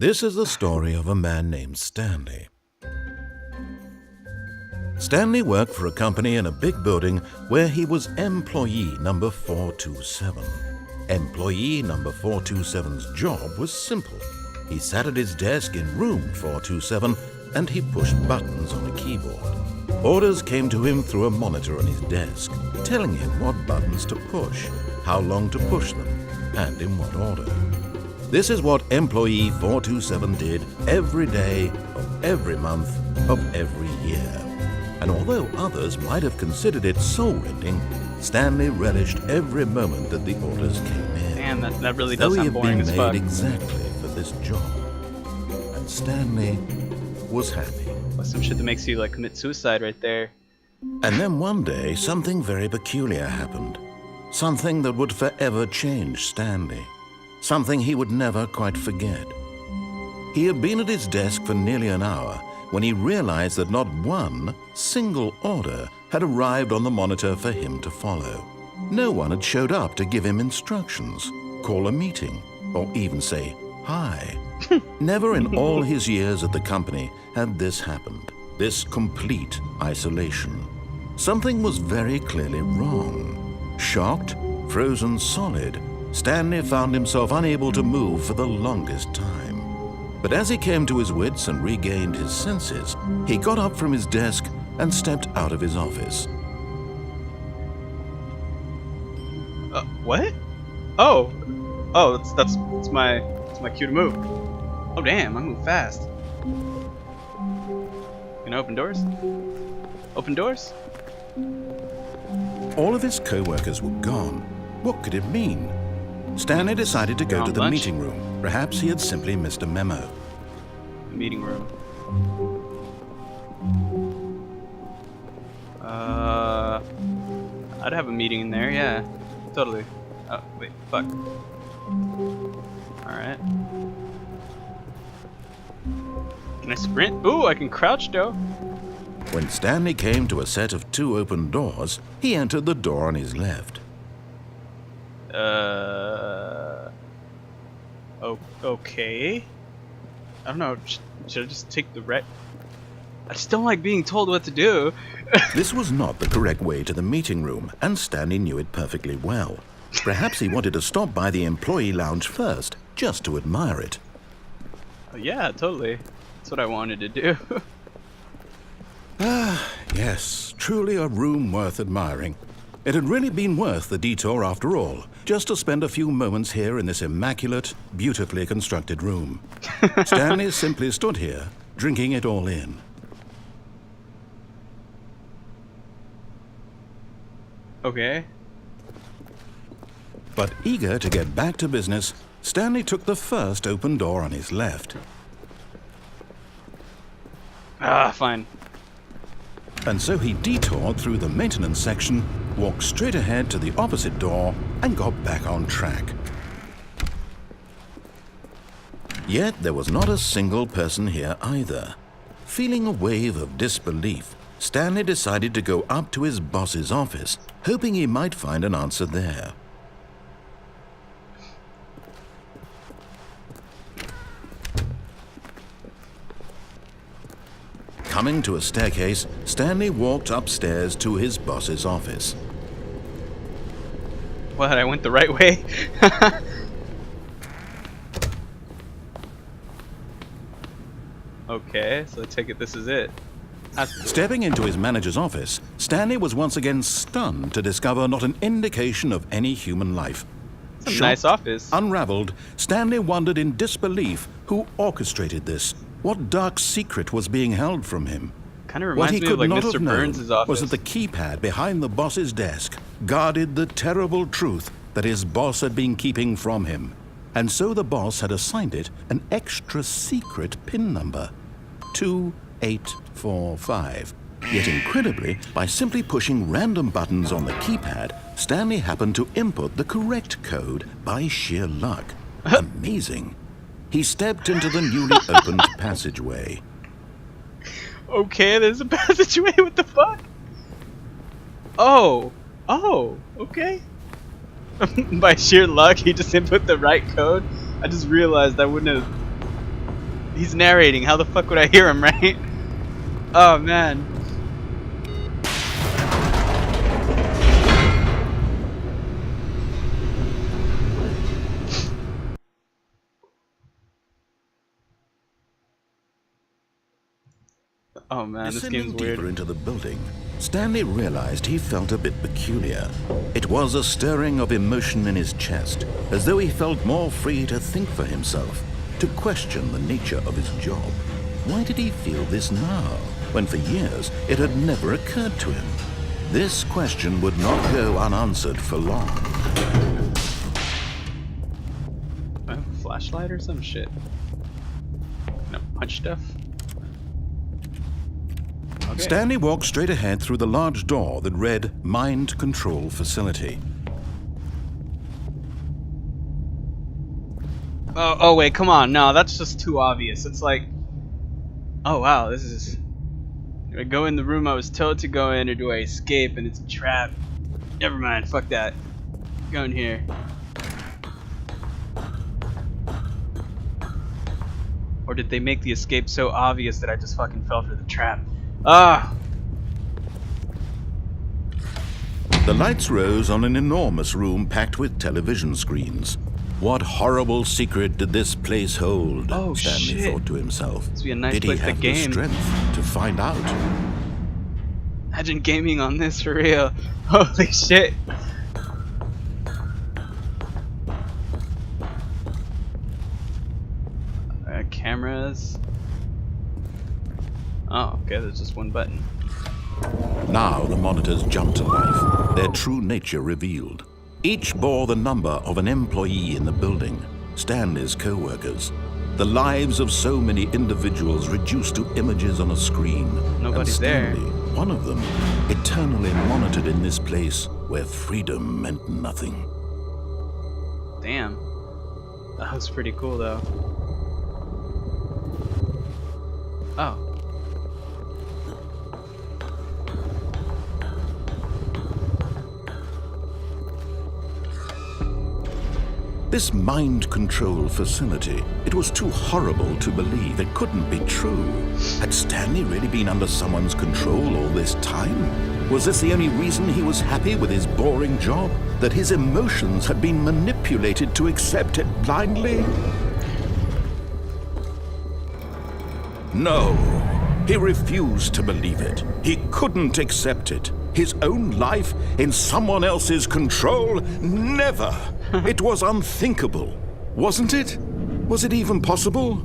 This is the story of a man named Stanley. Stanley worked for a company in a big building where he was employee number 427. Employee number 427's job was simple. He sat at his desk in room 427 and he pushed buttons on a keyboard. Orders came to him through a monitor on his desk, telling him what buttons to push, how long to push them, and in what order. This is what employee 427 did every day of every month of every year. And although others might have considered it soul-rending, Stanley relished every moment that the orders came in. Damn, that really does sound boring as fuck. He had been made exactly for this job. And Stanley was happy. Well, some shit that makes you like commit suicide right there. And then one day, something very peculiar happened. Something that would forever change Stanley. Something he would never quite forget. He had been at his desk for nearly an hour when he realized that not one single order had arrived on the monitor for him to follow. No one had showed up to give him instructions, call a meeting, or even say hi. Never in all his years at the company had this happened, this complete isolation. Something was very clearly wrong. Shocked, frozen solid, Stanley found himself unable to move for the longest time. But as he came to his wits and regained his senses, he got up from his desk and stepped out of his office. What? Oh, that's my cue to move. Oh damn, I move fast. Can I open doors? Open doors? All of his co-workers were gone. What could it mean? Stanley decided to go to the lunch? meeting room. Perhaps he had simply missed a memo. Meeting room. I'd have a meeting in there, yeah. Totally. Oh, wait, fuck. Alright. Can I sprint? Ooh, I can crouch, though. When Stanley came to a set of 2 open doors, he entered the door on his left. Okay. I don't know. Should I just take the right? I just don't like being told what to do. This was not the correct way to the meeting room, and Stanley knew it perfectly well. Perhaps he wanted to stop by the employee lounge first, just to admire it. Oh, yeah, totally. That's what I wanted to do. Yes, truly a room worth admiring. It had really been worth the detour after all, just to spend a few moments here in this immaculate, beautifully constructed room. Stanley simply stood here, drinking it all in. Okay. But eager to get back to business, Stanley took the first open door on his left. Fine. And so he detoured through the maintenance section, walked straight ahead to the opposite door, and got back on track. Yet there was not a single person here either. Feeling a wave of disbelief, Stanley decided to go up to his boss's office, hoping he might find an answer there. Coming to a staircase, Stanley walked upstairs to his boss's office. What, I went the right way? Okay, so I take it this is it. Stepping into his manager's office, Stanley was once again stunned to discover not an indication of any human life. It's a nice office. Unraveled, Stanley wondered in disbelief who orchestrated this. What dark secret was being held from him? Kind of What reminds he me could of like not Mr. have known Burns' office. was that the keypad behind the boss's desk guarded the terrible truth that his boss had been keeping from him. And so the boss had assigned it an extra secret PIN number, 2845. Yet incredibly, by simply pushing random buttons on the keypad, Stanley happened to input the correct code by sheer luck. Amazing. He stepped into the newly opened passageway. Okay, there's a passageway, what the fuck? Oh, okay. By sheer luck, he just input the right code. I just realized I wouldn't have He's narrating. How the fuck would I hear him, right? Oh man. Oh man, this Descending game's weird. deeper into the building, Stanley realized he felt a bit peculiar. It was a stirring of emotion in his chest, as though he felt more free to think for himself, to question the nature of his job. Why did he feel this now, when for years it had never occurred to him? This question would not go unanswered for long. Flashlight or some shit? No, punch stuff? Okay. Stanley walked straight ahead through the large door that read Mind Control Facility. Oh wait, come on. No, that's just too obvious. It's like, oh wow, this is... Do I go in the room I was told to go in, or do I escape and it's a trap? Never mind, fuck that. Go in here. Or did they make the escape so obvious that I just fucking fell for the trap? Ah! The lights rose on an enormous room packed with television screens. What horrible secret did this place hold? Oh, Stanley shit. thought to himself. This would be a nice Did he place to have the game. strength to find out? Imagine gaming on this for real. Holy shit. Cameras. Oh, okay, there's just one button. Now the monitors jumped to life, their true nature revealed. Each bore the number of an employee in the building, Stanley's co-workers. The lives of so many individuals reduced to images on a screen. Nobody's and there. Stanley, one of them, eternally monitored in this place where freedom meant nothing. Damn. That was pretty cool though. Oh. This mind control facility, it was too horrible to believe. It couldn't be true. Had Stanley really been under someone's control all this time? Was this the only reason he was happy with his boring job? That his emotions had been manipulated to accept it blindly? No, he refused to believe it. He couldn't accept it. His own life in someone else's control? Never! It was unthinkable, wasn't it? Was it even possible?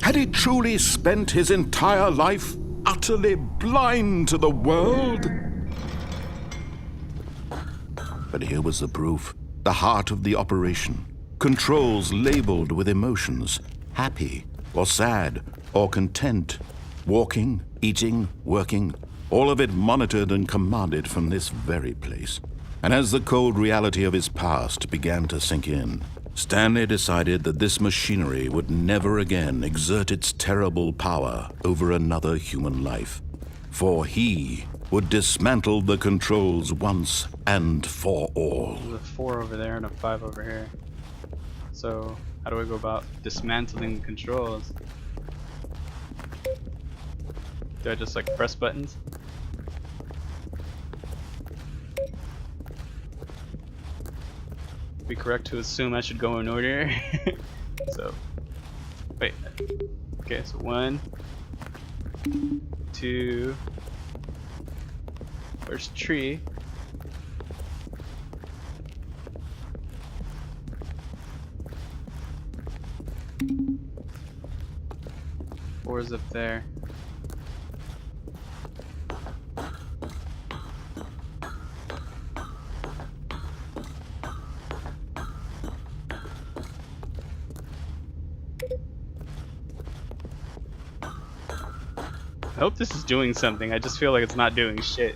Had he truly spent his entire life utterly blind to the world? But here was the proof. The heart of the operation. Controls labeled with emotions. Happy or sad or content. Walking, eating, working. All of it monitored and commanded from this very place. And as the cold reality of his past began to sink in, Stanley decided that this machinery would never again exert its terrible power over another human life. For he would dismantle the controls once and for all. There's a 4 over there and a 5 over here. So, how do I go about dismantling the controls? Do I just like press buttons? Be correct to assume I should go in order. So, wait. Okay, so 1, 2. Where's tree? Four is up there. I hope this is doing something. I just feel like it's not doing shit.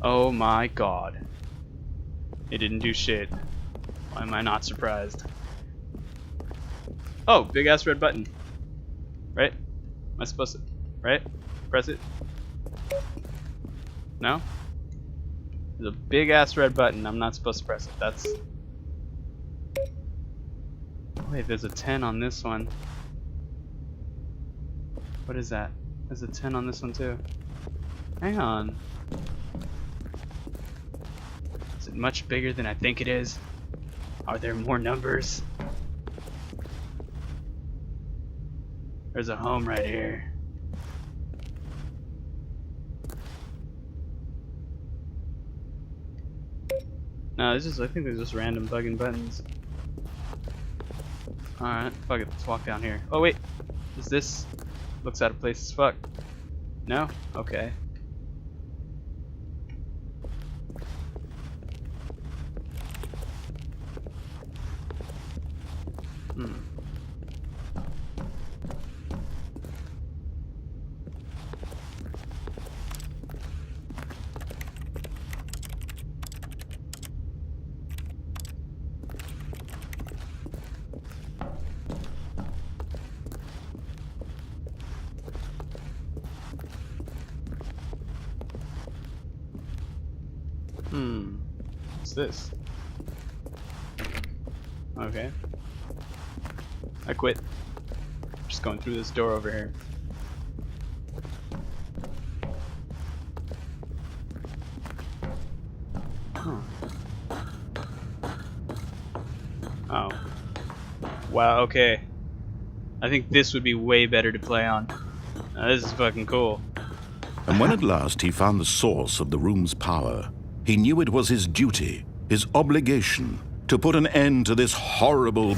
Oh my god. It didn't do shit. Why am I not surprised? Oh, big ass red button. Right? Am I supposed to... Right? Press it? No? There's a big ass red button. I'm not supposed to press it. That's... Wait, there's a 10 on this one. What is that? There's a 10 on this one too. Hang on. Is it much bigger than I think it is? Are there more numbers? There's a home right here. No, it's just, I think there's just random bugging buttons. Alright, fuck it, let's walk down here. Oh wait, is this... Looks out of place as fuck. No? Okay. What's this? Okay. I quit. Just going through this door over here. Huh. Oh. Wow, okay. I think this would be way better to play on. This is fucking cool. And when at last he found the source of the room's power, he knew it was his duty, his obligation, to put an end to this horrible...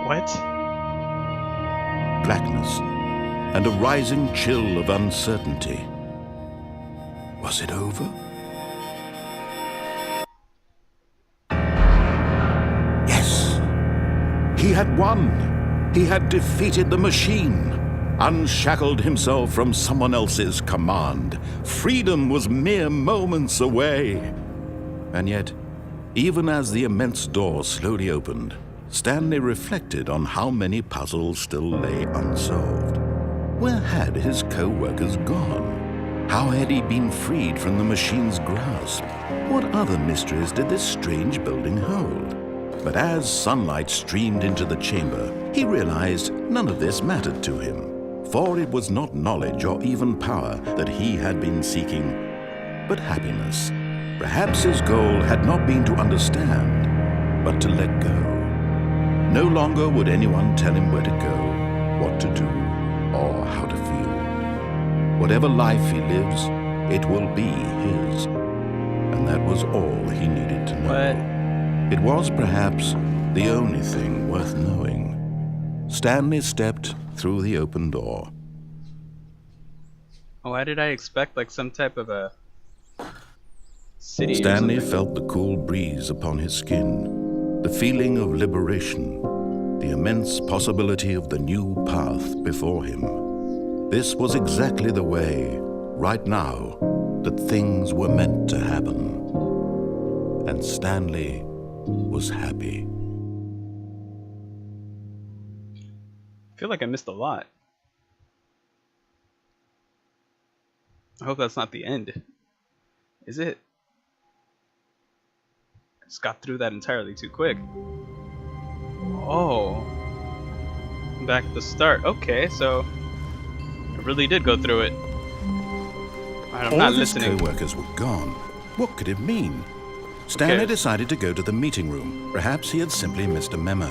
What? blackness and a rising chill of uncertainty. Was it over? Yes! He had won! He had defeated the machine, unshackled himself from someone else's command. Freedom was mere moments away. And yet, even as the immense door slowly opened, Stanley reflected on how many puzzles still lay unsolved. Where had his co-workers gone? How had he been freed from the machine's grasp? What other mysteries did this strange building hold? But as sunlight streamed into the chamber, he realized none of this mattered to him, for it was not knowledge or even power that he had been seeking, but happiness. Perhaps his goal had not been to understand, but to let go. No longer would anyone tell him where to go, what to do, or how to feel. Whatever life he lives, it will be his. And that was all he needed to know. It was perhaps the only thing worth knowing. Stanley stepped through the open door. Why did I expect like some type of a city? Stanley felt the cool breeze upon his skin, the feeling of liberation, the immense possibility of the new path before him. This was exactly the way, right now, that things were meant to happen. And Stanley was happy. I feel like I missed a lot. I hope that's not the end. Is it? I just got through that entirely too quick. Oh. Back at the start. Okay, so I really did go through it. Alright, I'm not listening. All his co-workers were gone. What could it mean? Stanley decided to go to the meeting room. Perhaps he had simply missed a memo.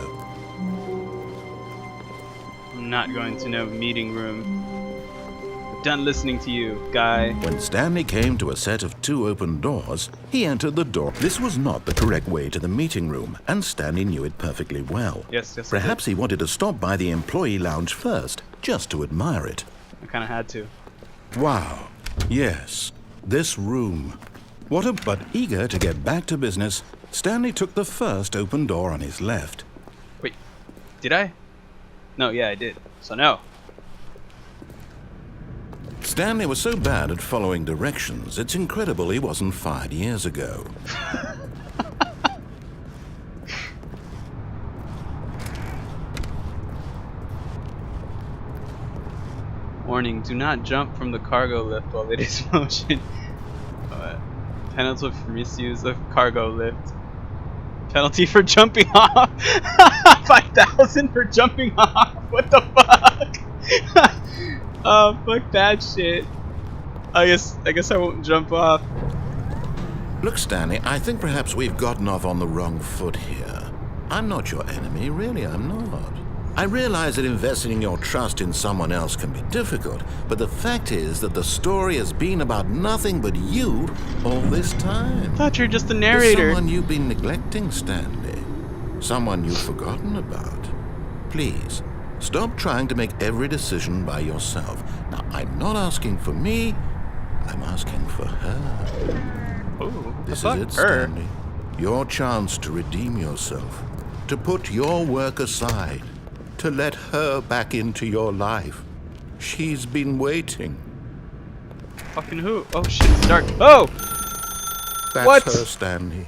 I'm not going to no meeting room. I'm done listening to you, guy. When Stanley came to a set of 2 open doors, he entered the door. This was not the correct way to the meeting room, and Stanley knew it perfectly well. Yes. Perhaps he wanted to stop by the employee lounge first, just to admire it. I kind of had to. Wow. Yes, this room. But eager to get back to business, Stanley took the first open door on his left. Wait, did I? No, yeah, I did. So no. Stanley was so bad at following directions, it's incredible he wasn't fired years ago. Warning, do not jump from the cargo lift while it is in motion. Penalty for misuse of cargo lift. Penalty for jumping off. 5,000 for jumping off. What the fuck? Oh, fuck that shit. I guess I won't jump off. Look, Stanley, I think perhaps we've gotten off on the wrong foot here. I'm not your enemy, really, I'm not. I realize that investing your trust in someone else can be difficult, but the fact is that the story has been about nothing but you all this time. I thought you were just the There's narrator. someone you've been neglecting, Stanley. Someone you've forgotten about. Please, stop trying to make every decision by yourself. Now, I'm not asking for me, I'm asking for her. Ooh, This fuck is it, her. Stanley. Your chance to redeem yourself, to put your work aside, to let her back into your life. She's been waiting. Fucking who? Oh shit, it's dark. Oh! That's What? her, Stanley.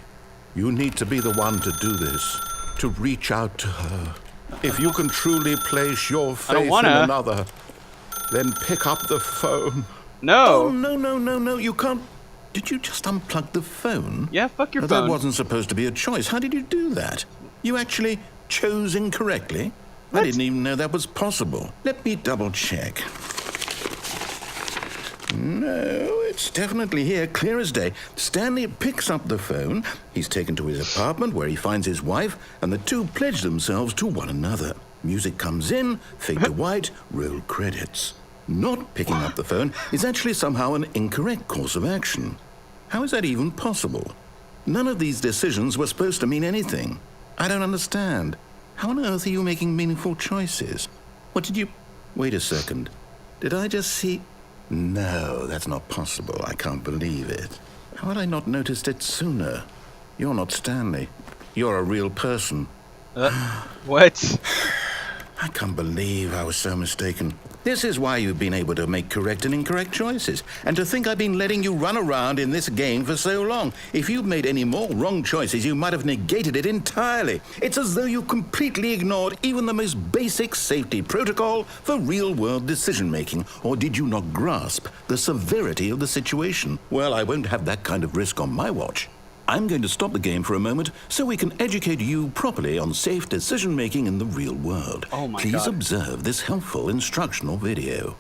You need to be the one to do this, to reach out to her. If you can truly place your faith in wanna. another, then pick up the phone. No! Oh, no, you can't. Did you just unplug the phone? Yeah, fuck your Now, phone. that wasn't supposed to be a choice. How did you do that? You actually chose incorrectly? What? I didn't even know that was possible. Let me double check. No, it's definitely here, clear as day. Stanley picks up the phone. He's taken to his apartment where he finds his wife, and the two pledge themselves to one another. Music comes in, fade to white, roll credits. Not picking up the phone is actually somehow an incorrect course of action. How is that even possible? None of these decisions were supposed to mean anything. I don't understand. How on earth are you making meaningful choices? What did you... Wait a second. Did I just see... No, that's not possible. I can't believe it. How had I not noticed it sooner? You're not Stanley. You're a real person. What? I can't believe I was so mistaken. This is why you've been able to make correct and incorrect choices. And to think I've been letting you run around in this game for so long. If you'd made any more wrong choices, you might have negated it entirely. It's as though you completely ignored even the most basic safety protocol for real-world decision-making. Or did you not grasp the severity of the situation? Well, I won't have that kind of risk on my watch. I'm going to stop the game for a moment so we can educate you properly on safe decision-making in the real world. Oh my Please God. observe this helpful instructional video.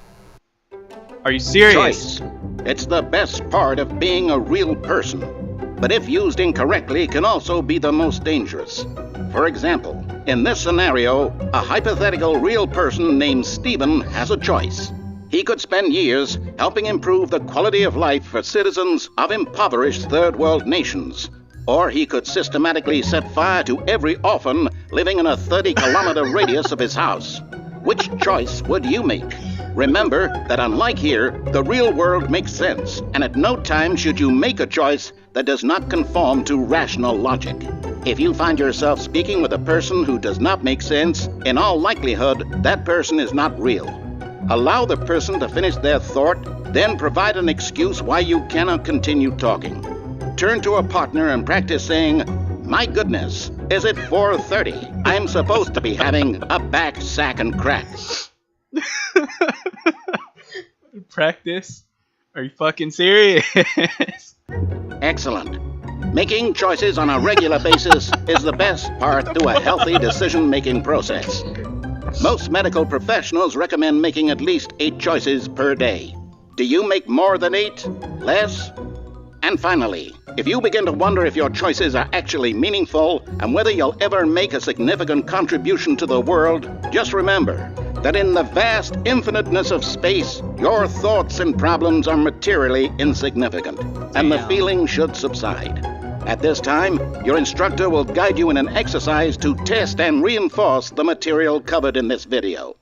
Are you serious? Choice. It's the best part of being a real person. But if used incorrectly, can also be the most dangerous. For example, in this scenario, a hypothetical real person named Stephen has a choice. He could spend years helping improve the quality of life for citizens of impoverished third world nations. Or he could systematically set fire to every orphan living in a 30-kilometer radius of his house. Which choice would you make? Remember that unlike here, the real world makes sense, and at no time should you make a choice that does not conform to rational logic. If you find yourself speaking with a person who does not make sense, in all likelihood, that person is not real. Allow the person to finish their thought, then provide an excuse why you cannot continue talking. Turn to a partner and practice saying, "My goodness, is it 4:30? I'm supposed to be having a back sack and cracks." Practice? Are you fucking serious? Excellent. Making choices on a regular basis is the best part to a healthy decision-making process. Most medical professionals recommend making at least 8 choices per day. Do you make more than 8? Less? And finally, if you begin to wonder if your choices are actually meaningful and whether you'll ever make a significant contribution to the world, just remember that in the vast infiniteness of space, your thoughts and problems are materially insignificant, and the feeling should subside. At this time, your instructor will guide you in an exercise to test and reinforce the material covered in this video.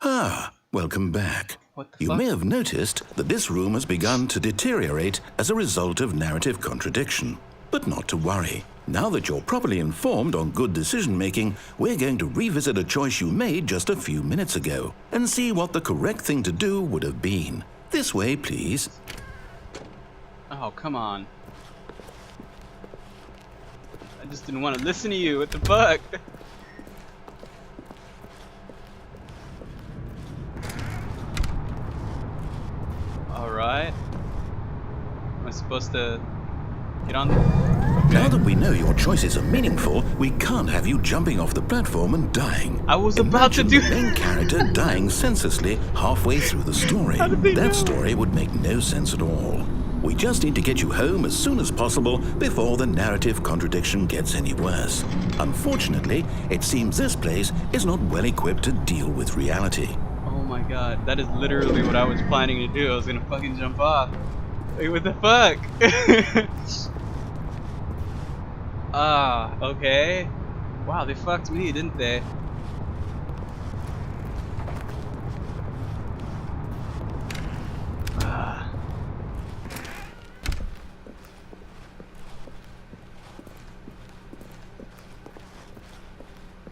Ah, welcome back. What the You fuck? may have noticed that this room has begun to deteriorate as a result of narrative contradiction. But not to worry. Now that you're properly informed on good decision-making, we're going to revisit a choice you made just a few minutes ago and see what the correct thing to do would have been. This way, please. Oh, come on. I just didn't want to listen to you. What the fuck? Alright. Am I supposed to get on? Now that we know your choices are meaningful, we can't have you jumping off the platform and dying. I was about to Imagine do the main character dying senselessly halfway through the story. How did they know? That story would make no sense at all. We just need to get you home as soon as possible before the narrative contradiction gets any worse. Unfortunately, it seems this place is not well equipped to deal with reality. Oh my god, that is literally what I was planning to do. I was gonna fucking jump off. Like, what the fuck? Ah, okay. Wow, they fucked me, didn't they? Ah.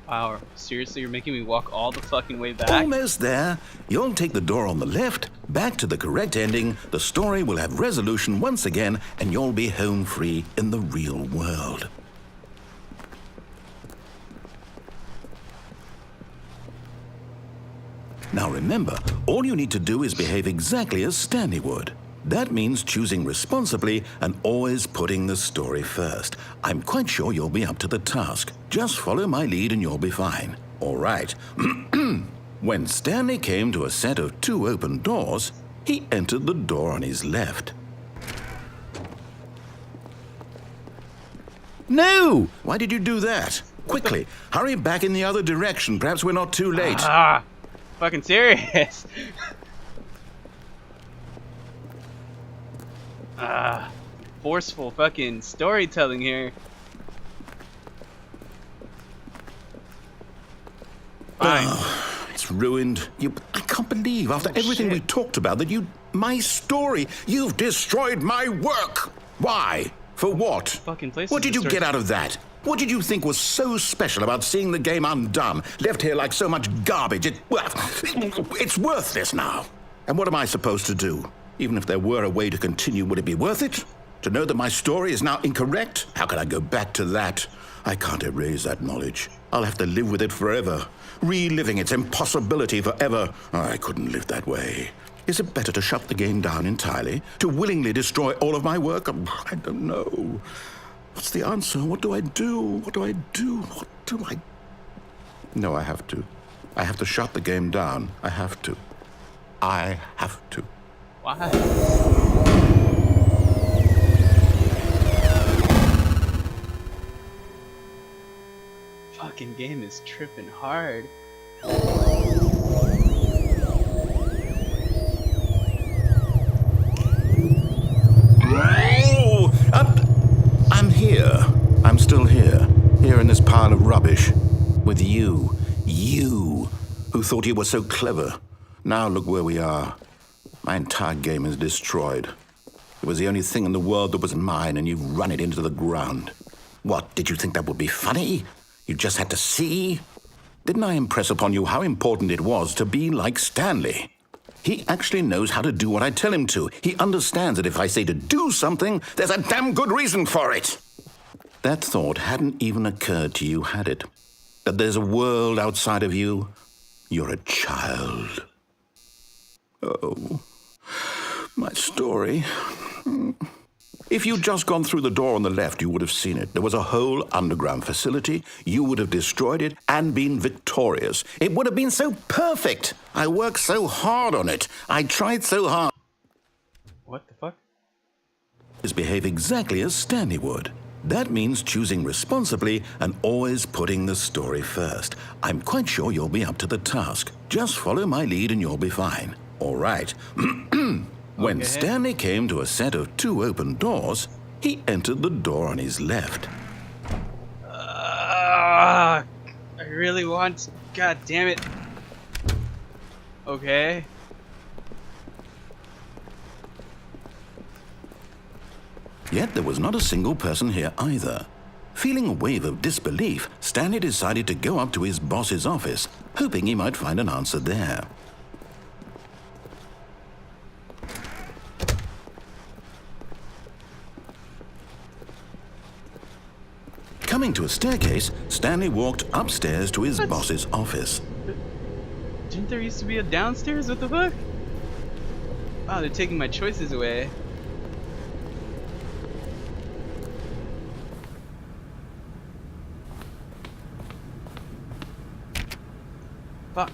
Wow, seriously, you're making me walk all the fucking way back? Almost there. You'll take the door on the left, back to the correct ending, the story will have resolution once again, and you'll be home free in the real world. Now remember, all you need to do is behave exactly as Stanley would. That means choosing responsibly and always putting the story first. I'm quite sure you'll be up to the task. Just follow my lead and you'll be fine. All right. When Stanley came to a set of 2 open doors, he entered the door on his left. No! Why did you do that? Quickly, hurry back in the other direction. Perhaps we're not too late. Ah, fucking serious. Ah, forceful fucking storytelling here. Fine. It's ruined. I can't believe after everything we talked about that my story, you've destroyed my work. Why? For what? Fucking place. What did you get out of that? What did you think was so special about seeing the game undone, left here like so much garbage? It's worthless now. And what am I supposed to do? Even if there were a way to continue, would it be worth it? To know that my story is now incorrect? How can I go back to that? I can't erase that knowledge. I'll have to live with it forever, reliving its impossibility forever. I couldn't live that way. Is it better to shut the game down entirely? To willingly destroy all of my work? I don't know. What's the answer? What do I do? What do I do? What do I... No, I have to. I have to shut the game down. I have to. I have to. Why? Fucking game is tripping hard. I'm here. I'm still here. Here in this pile of rubbish. With you. You. Who thought you were so clever. Now look where we are. My entire game is destroyed. It was the only thing in the world that was mine, and you've run it into the ground. What, did you think that would be funny? You just had to see? Didn't I impress upon you how important it was to be like Stanley? He actually knows how to do what I tell him to. He understands that if I say to do something, there's a damn good reason for it. That thought hadn't even occurred to you, had it? That there's a world outside of you? You're a child. Oh, my story. If you'd just gone through the door on the left, you would have seen it. There was a whole underground facility. You would have destroyed it and been victorious. It would have been so perfect. I worked so hard on it. I tried so hard. What the fuck? Just behave exactly as Stanley would. That means choosing responsibly and always putting the story first. I'm quite sure you'll be up to the task. Just follow my lead and you'll be fine. All right. When Stanley came to a set of 2 open doors, he entered the door on his left. I really want... God damn it. Okay. Yet there was not a single person here either. Feeling a wave of disbelief, Stanley decided to go up to his boss's office, hoping he might find an answer there. Coming to a staircase, Stanley walked upstairs to his boss's office. Didn't there used to be a downstairs? What the fuck? Wow, they're taking my choices away. Fuck.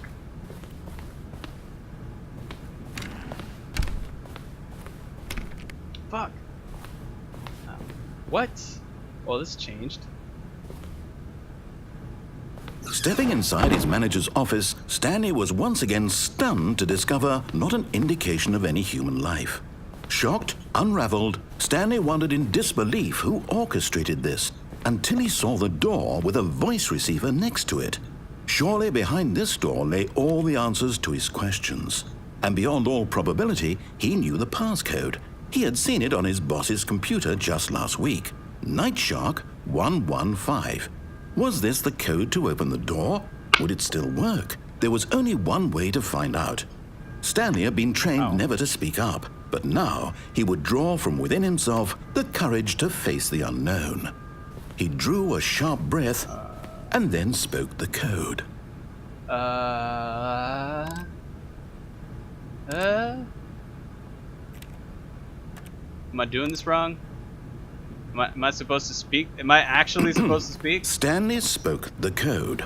Fuck. What? Well, this changed. Stepping inside his manager's office, Stanley was once again stunned to discover not an indication of any human life. Shocked, unraveled, Stanley wondered in disbelief who orchestrated this, until he saw the door with a voice receiver next to it. Surely behind this door lay all the answers to his questions. And beyond all probability, he knew the passcode. He had seen it on his boss's computer just last week. Night Shark 115. Was this the code to open the door? Would it still work? There was only one way to find out. Stanley had been trained never to speak up, but now he would draw from within himself the courage to face the unknown. He drew a sharp breath and then spoke the code. Am I doing this wrong? Am I supposed to speak? Am I actually supposed to speak? Stanley spoke the code.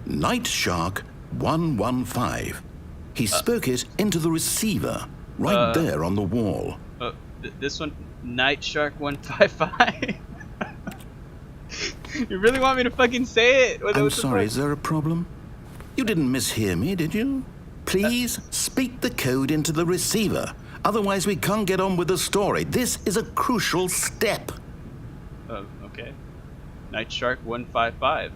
Night Shark 115. He spoke it into the receiver, right there on the wall. This one, Night Shark 155. You really want me to fucking say it? I'm sorry, is there a problem? You didn't mishear me, did you? Please speak the code into the receiver. Otherwise, we can't get on with the story. This is a crucial step. Okay. Night Shark 155.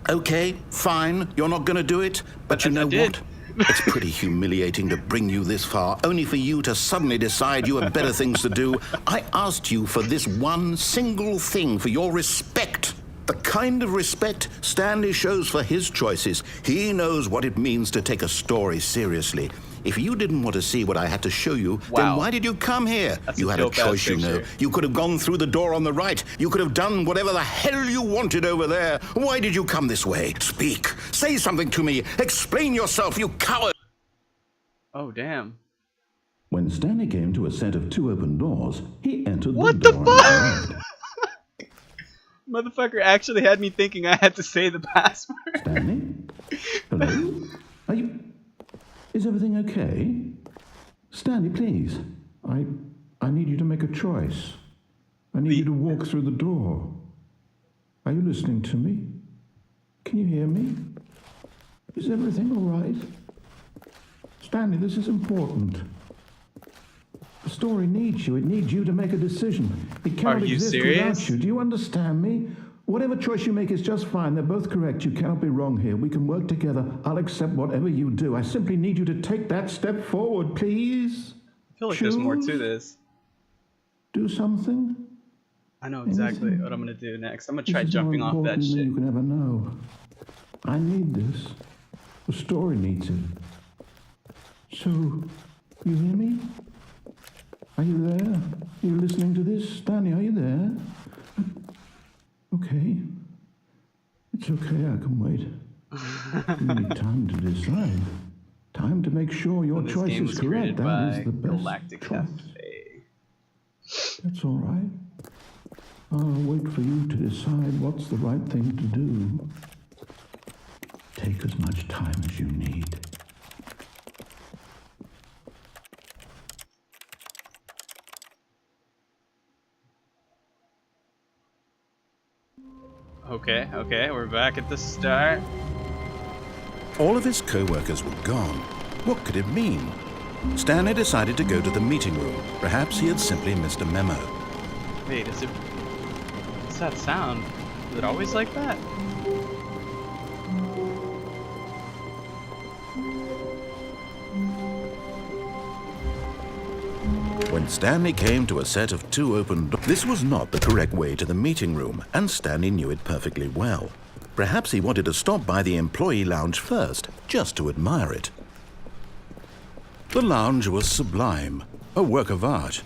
Okay, fine. You're not going to do it. But you know what? It's pretty humiliating to bring you this far, only for you to suddenly decide you have better things to do. I asked you for this one single thing, for your respect. The kind of respect Stanley shows for his choices. He knows what it means to take a story seriously. If you didn't want to see what I had to show you, then why did you come here? You had a choice, you know. You could have gone through the door on the right. You could have done whatever the hell you wanted over there. Why did you come this way? Speak. Say something to me. Explain yourself, you coward. Oh, damn. When Stanley came to a set of 2 open doors, he entered the door. What the fuck? Motherfucker actually had me thinking I had to say the password. Stanley? Hello? Are you... Is everything okay? Stanley, please. I need you to make a choice. I need you to walk through the door. Are you listening to me? Can you hear me? Is everything all right? Stanley, this is important. The story needs you. It needs you to make a decision. It cannot exist without you. Do you understand me? Whatever choice you make is just fine. They're both correct. You cannot be wrong here. We can work together. I'll accept whatever you do. I simply need you to take that step forward, please. I feel like there's more to this. Do something. I know exactly what I'm going to do next. I'm going to try jumping off that shit. You can ever know. I need this. The story needs it. So, you hear me? Are you there? Are you listening to this? Stanley, are you there? Okay. It's okay, I can wait. You need time to decide. Time to make sure your choice is correct. That is the best choice. Cafe. That's all right. I'll wait for you to decide what's the right thing to do. Take as much time as you need. Okay, we're back at the start. All of his co-workers were gone. What could it mean? Stanley decided to go to the meeting room. Perhaps he had simply missed a memo. Wait, what's that sound? Is it always like that? When Stanley came to a set of 2 open doors, this was not the correct way to the meeting room, and Stanley knew it perfectly well. Perhaps he wanted to stop by the employee lounge first, just to admire it. The lounge was sublime, a work of art.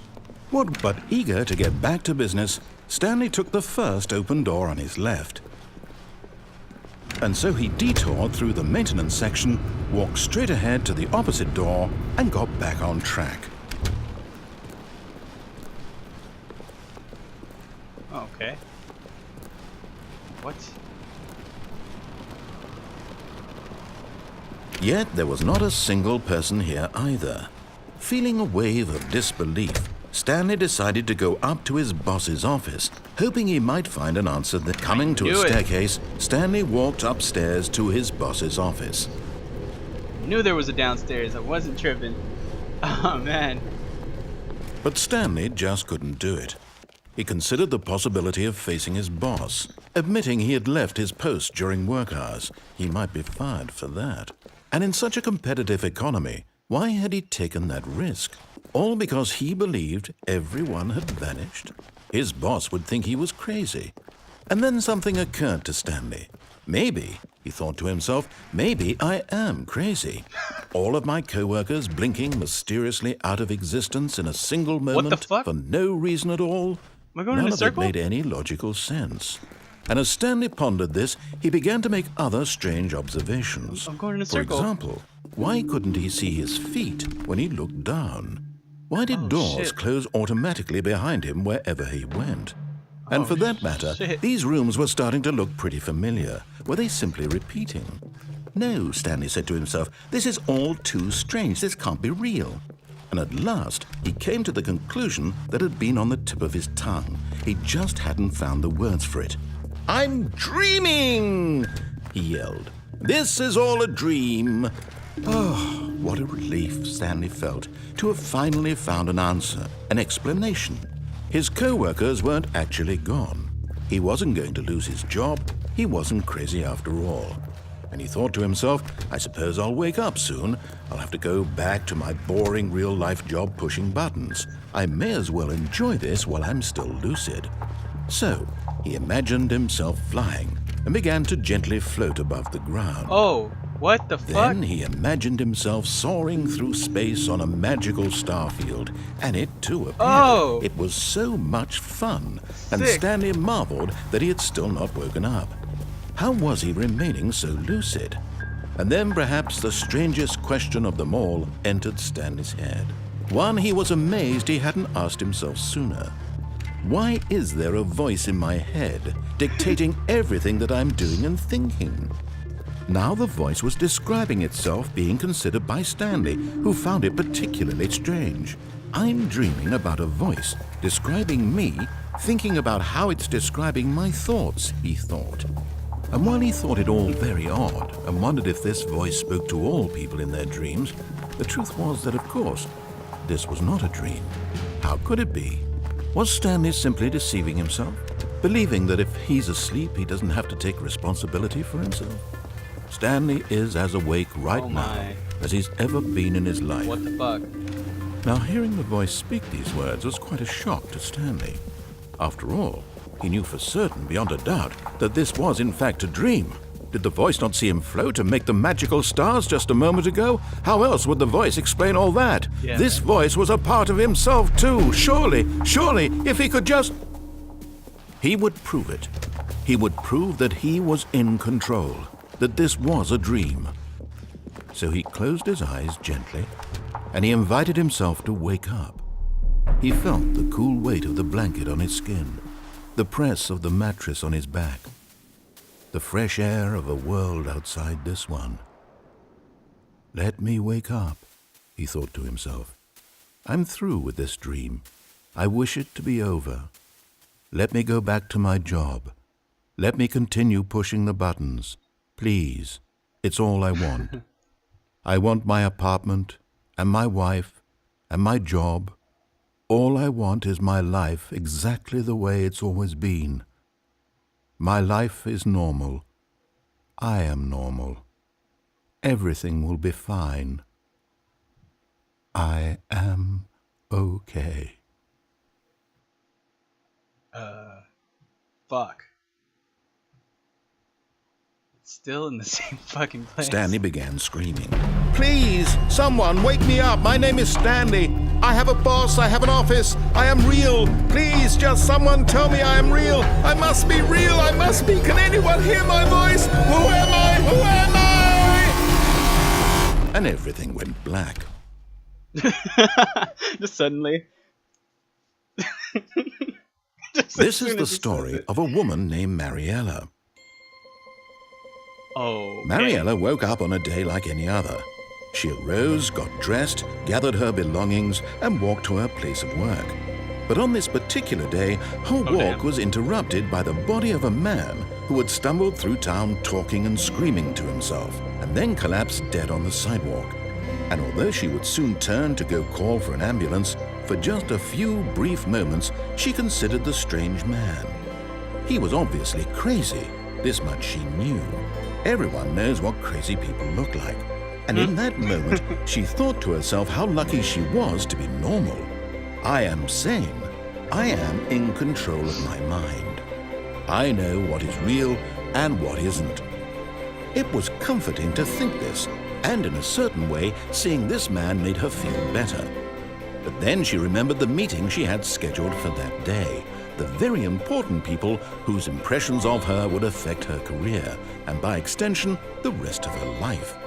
But eager to get back to business, Stanley took the first open door on his left. And so he detoured through the maintenance section, walked straight ahead to the opposite door, and got back on track. Okay. What? Yet there was not a single person here either. Feeling a wave of disbelief, Stanley decided to go up to his boss's office, hoping he might find an answer. Coming to a staircase, Stanley walked upstairs to his boss's office. Knew there was a downstairs. I wasn't tripping. Oh, man. But Stanley just couldn't do it. He considered the possibility of facing his boss, admitting he had left his post during work hours. He might be fired for that. And in such a competitive economy, why had he taken that risk? All because he believed everyone had vanished? His boss would think he was crazy. And then something occurred to Stanley. Maybe, he thought to himself, maybe I am crazy. All of my co-workers blinking mysteriously out of existence in a single moment What the fuck? for no reason at all. Am I going None in a of circle? it made any logical sense. And as Stanley pondered this, he began to make other strange observations. I'm going in a For circle. example, why couldn't he see his feet when he looked down? Why did doors shit. close automatically behind him wherever he went? And for that matter, shit. these rooms were starting to look pretty familiar. Were they simply repeating? No, Stanley said to himself, this is all too strange. This can't be real. And at last, he came to the conclusion that had been on the tip of his tongue. He just hadn't found the words for it. I'm dreaming, he yelled. This is all a dream. Oh, what a relief Stanley felt to have finally found an answer, an explanation. His co-workers weren't actually gone. He wasn't going to lose his job. He wasn't crazy after all. And he thought to himself, I suppose I'll wake up soon. I'll have to go back to my boring real-life job pushing buttons. I may as well enjoy this while I'm still lucid. So, he imagined himself flying and began to gently float above the ground. Oh, what the fuck? Then he imagined himself soaring through space on a magical starfield, and it too appeared. Oh! It was so much fun, and Sick. Stanley marveled that he had still not woken up. How was he remaining so lucid? And then perhaps the strangest question of them all entered Stanley's head. One he was amazed he hadn't asked himself sooner. Why is there a voice in my head dictating everything that I'm doing and thinking? Now the voice was describing itself being considered by Stanley, who found it particularly strange. I'm dreaming about a voice describing me, thinking about how it's describing my thoughts, he thought. And while he thought it all very odd and wondered if this voice spoke to all people in their dreams, the truth was that, of course, this was not a dream. How could it be? Was Stanley simply deceiving himself, believing that if he's asleep, he doesn't have to take responsibility for himself? Stanley is as awake right Oh now my. as he's ever been in his life. What the fuck? Now, hearing the voice speak these words was quite a shock to Stanley. After all, he knew for certain, beyond a doubt, that this was in fact a dream. Did the voice not see him float and make the magical stars just a moment ago? How else would the voice explain all that? Yeah. This voice was a part of himself too. Surely, if he could just... He would prove it. He would prove that he was in control, that this was a dream. So he closed his eyes gently, and he invited himself to wake up. He felt the cool weight of the blanket on his skin, the press of the mattress on his back, the fresh air of a world outside this one. Let me wake up, he thought to himself. I'm through with this dream. I wish it to be over. Let me go back to my job. Let me continue pushing the buttons. Please, it's all I want. I want my apartment and my wife and my job. All I want is my life exactly the way it's always been. My life is normal. I am normal. Everything will be fine. I am okay. Fuck. It's still in the same fucking place. Stanley began screaming. Please, someone, wake me up. My name is Stanley. I have a boss. I have an office. I am real. Please, just someone tell me I am real. I must be real. I must be. Can anyone hear my voice? Who am I? Who am I? And everything went black. Just suddenly. This is the story of a woman named Mariella. Oh. Okay. Mariella woke up on a day like any other. She arose, got dressed, gathered her belongings, and walked to her place of work. But on this particular day, her walk was interrupted by the body of a man who had stumbled through town talking and screaming to himself, and then collapsed dead on the sidewalk. And although she would soon turn to go call for an ambulance, for just a few brief moments, she considered the strange man. He was obviously crazy. This much she knew. Everyone knows what crazy people look like. And in that moment, she thought to herself how lucky she was to be normal. I am sane. I am in control of my mind. I know what is real and what isn't. It was comforting to think this, and in a certain way, seeing this man made her feel better. But then she remembered the meeting she had scheduled for that day, the very important people whose impressions of her would affect her career, and by extension, the rest of her life.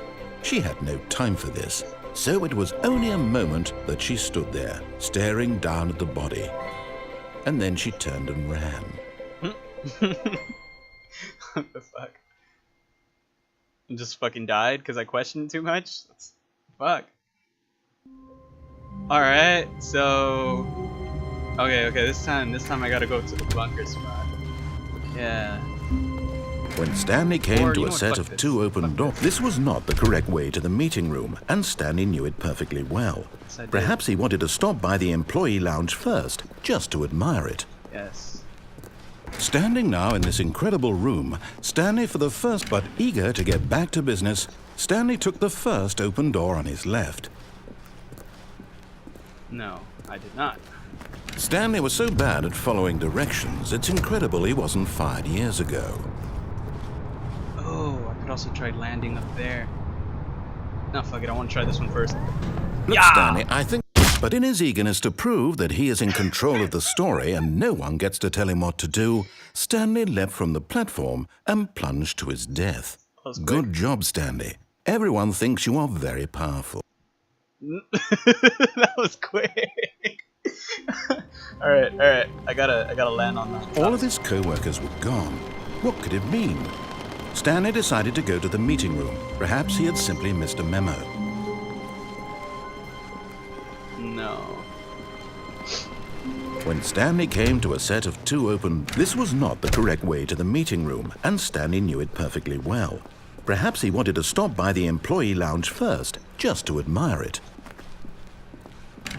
She had no time for this, so it was only a moment that she stood there, staring down at the body. And then she turned and ran. What the fuck? And just fucking died because I questioned too much? That's, fuck. Alright, so... Okay, this time I gotta go to the bunker spot. Yeah. When Stanley came to a set of two open doors, this was not the correct way to the meeting room, and Stanley knew it perfectly well. Yes, Perhaps he wanted to stop by the employee lounge first, just to admire it. Yes. Standing now in this incredible room, Stanley for the first, but eager to get back to business, Stanley took the first open door on his left. No, I did not. Stanley was so bad at following directions, it's incredible he wasn't fired years ago. Oh, I could also try landing up there. No, fuck it, I want to try this one first. Look, Yeah! Stanley, I think... But in his eagerness to prove that he is in control of the story and no one gets to tell him what to do, Stanley leapt from the platform and plunged to his death. Good job, Stanley. Everyone thinks you are very powerful. That was quick. Alright. I gotta land on that. All of his co-workers were gone. What could it mean? Stanley decided to go to the meeting room. Perhaps he had simply missed a memo. No. When Stanley came to a set of two open... This was not the correct way to the meeting room, and Stanley knew it perfectly well. Perhaps he wanted to stop by the employee lounge first, just to admire it.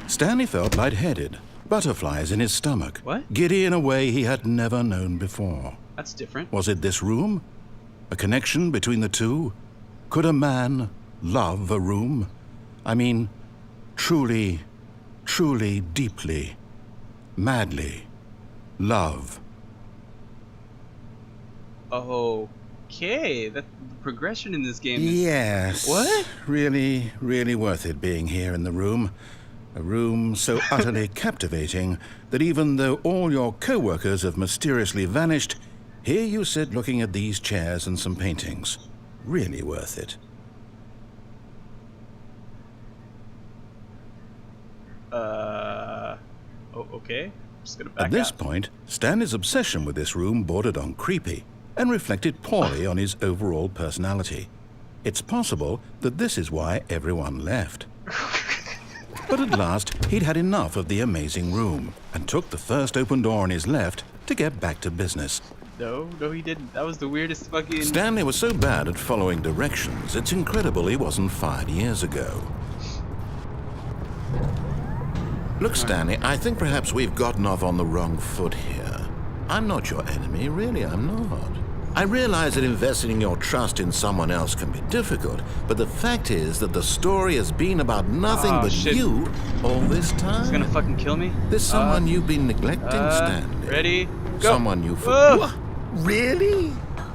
Stanley felt lightheaded, butterflies in his stomach, giddy in a way he had never known before. That's different. Was it this room? A connection between the two? Could a man love a room? I mean, truly, deeply, madly love. Okay, the progression in this game is... Yes. What? Really worth it being here in the room. A room so utterly captivating that even though all your co-workers have mysteriously vanished, here you sit looking at these chairs and some paintings. Really worth it. Okay. I'm just gonna back At this out. point, Stanley's obsession with this room bordered on creepy and reflected poorly on his overall personality. It's possible that this is why everyone left. But at last, he'd had enough of the amazing room and took the first open door on his left to get back to business. No, he didn't. That was the weirdest fucking... Stanley was so bad at following directions, it's incredible he wasn't fired years ago. Look, Stanley, I think perhaps we've gotten off on the wrong foot here. I'm not your enemy, really, I'm not. I realize that investing your trust in someone else can be difficult, but the fact is that the story has been about nothing but shit. you all this time. He's gonna fucking kill me? There's someone you've been neglecting, Stanley. Ready? Go. Someone you forgot. Really?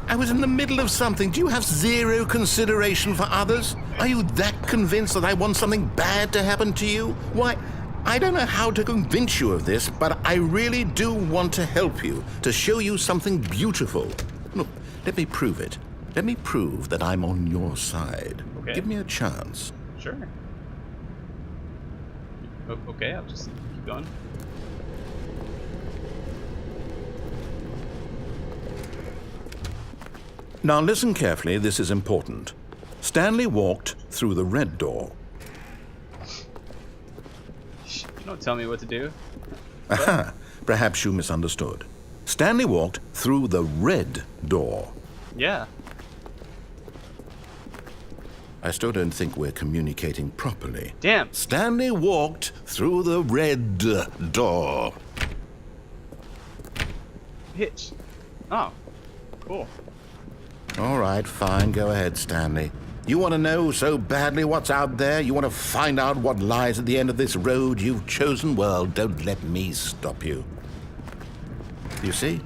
I was in the middle of something. Do you have zero consideration for others? Are you that convinced that I want something bad to happen to you? Why, I don't know how to convince you of this, but I really do want to help you, to show you something beautiful. Look, let me prove it. Let me prove that I'm on your side. Okay. Give me a chance. Sure. Okay, I'll just keep going. Now listen carefully, this is important. Stanley walked through the red door. You don't tell me what to do. Aha, perhaps you misunderstood. Stanley walked through the red door. Yeah. I still don't think we're communicating properly. Damn. Stanley walked through the red door. Hitch. Oh. Cool. All right, fine, go ahead, Stanley. You want to know so badly what's out there? You want to find out what lies at the end of this road you've chosen? Well, don't let me stop you. You see?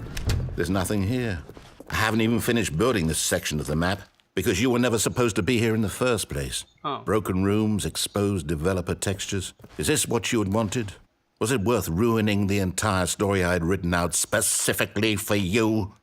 There's nothing here. I haven't even finished building this section of the map because you were never supposed to be here in the first place. Oh. Broken rooms, exposed developer textures. Is this what you had wanted? Was it worth ruining the entire story I had written out specifically for you?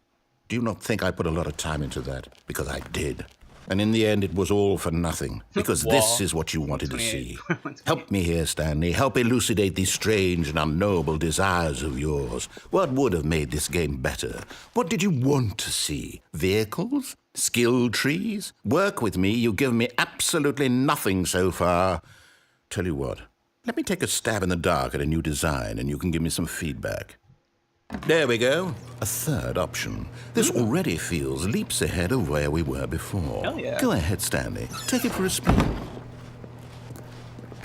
Do you not think I put a lot of time into that? Because I did. And in the end, it was all for nothing. Because this is what you wanted to see. Help me here, Stanley. Help elucidate these strange and unknowable desires of yours. What would have made this game better? What did you want to see? Vehicles? Skill trees? Work with me. You've given me absolutely nothing so far. Tell you what. Let me take a stab in the dark at a new design, and you can give me some feedback. There we go. A third option. This already feels leaps ahead of where we were before. Hell yeah. Go ahead, Stanley. Take it for a spin.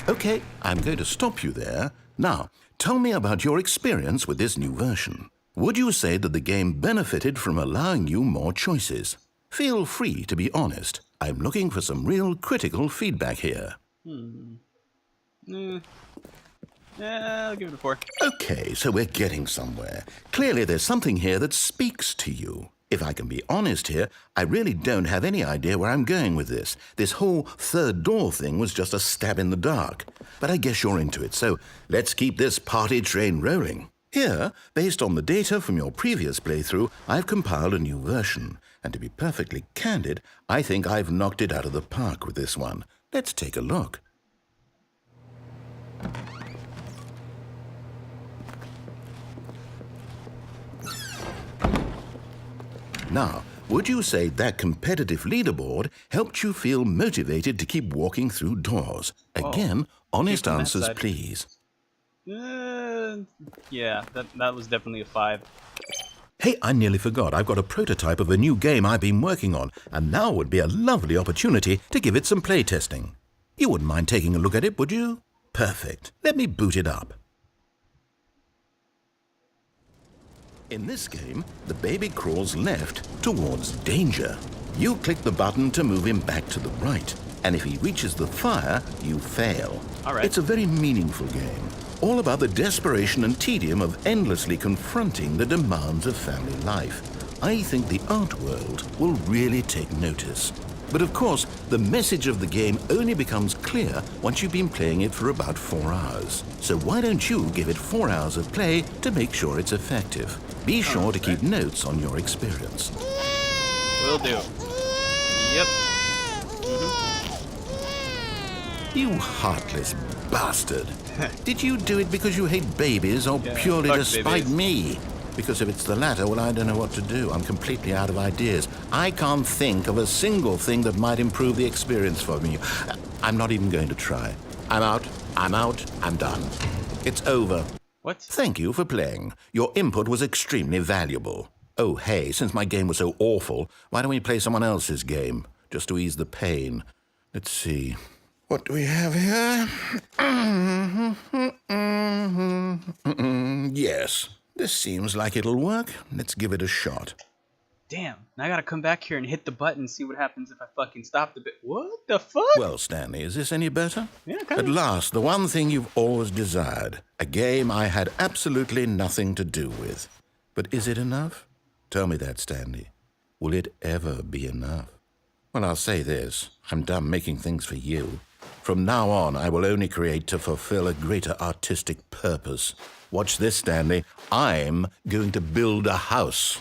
Okay, I'm going to stop you there. Now, tell me about your experience with this new version. Would you say that the game benefited from allowing you more choices? Feel free to be honest. I'm looking for some real critical feedback here. Yeah, I'll give it a 4. Okay, so we're getting somewhere. Clearly there's something here that speaks to you. If I can be honest here, I really don't have any idea where I'm going with this. This whole third door thing was just a stab in the dark. But I guess you're into it, so let's keep this party train rolling. Here, based on the data from your previous playthrough, I've compiled a new version. And to be perfectly candid, I think I've knocked it out of the park with this one. Let's take a look. Now, would you say that competitive leaderboard helped you feel motivated to keep walking through doors? Again, honest from that answers, side. please. Yeah, that was definitely a 5. Hey, I nearly forgot. I've got a prototype of a new game I've been working on, and now would be a lovely opportunity to give it some playtesting. You wouldn't mind taking a look at it, would you? Perfect. Let me boot it up. In this game, the baby crawls left towards danger. You click the button to move him back to the right, and if he reaches the fire, you fail. All right. It's a very meaningful game, all about the desperation and tedium of endlessly confronting the demands of family life. I think the art world will really take notice. But of course, the message of the game only becomes clear once you've been playing it for about 4 hours. So why don't you give it 4 hours of play to make sure it's effective? Be sure to keep notes on your experience. Will do. Yep. You heartless bastard. Did you do it because you hate babies or Yeah, purely fuck to spite babies. me? Because if it's the latter, well, I don't know what to do. I'm completely out of ideas. I can't think of a single thing that might improve the experience for me. I'm not even going to try. I'm out, I'm done. It's over. What? Thank you for playing. Your input was extremely valuable. Oh, hey, since my game was so awful, why don't we play someone else's game, just to ease the pain? Let's see. What do we have here? Yes, this seems like it'll work. Let's give it a shot. Damn, now I gotta come back here and hit the button and see what happens if I fucking stop the bit. What the fuck? Well, Stanley, is this any better? Yeah, At kind of. last, the one thing you've always desired. A game I had absolutely nothing to do with. But is it enough? Tell me that, Stanley. Will it ever be enough? Well, I'll say this. I'm done making things for you. From now on, I will only create to fulfill a greater artistic purpose. Watch this, Stanley. I'm going to build a house.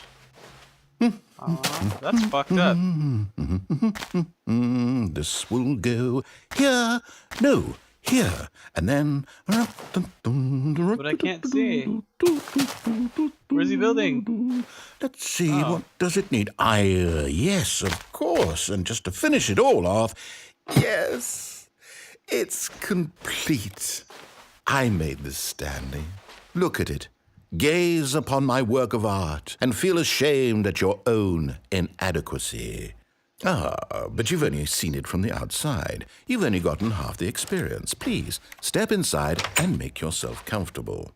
That's fucked up. This will go here. No, here. And then... But I can't see. Where's he building? Let's see, what does it need? Yes, of course. And just to finish it all off, yes, it's complete. I made this, Stanley. Look at it. Gaze upon my work of art and feel ashamed at your own inadequacy. But you've only seen it from the outside. You've only gotten half the experience. Please, step inside and make yourself comfortable.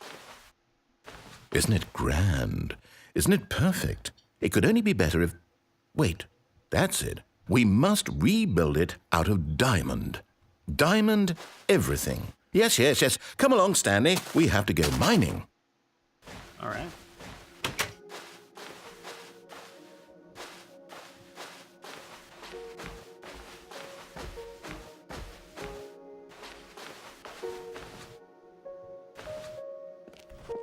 Isn't it grand? Isn't it perfect? It could only be better if... Wait, that's it. We must rebuild it out of diamond. Diamond everything. Yes. Come along, Stanley. We have to go mining. All right.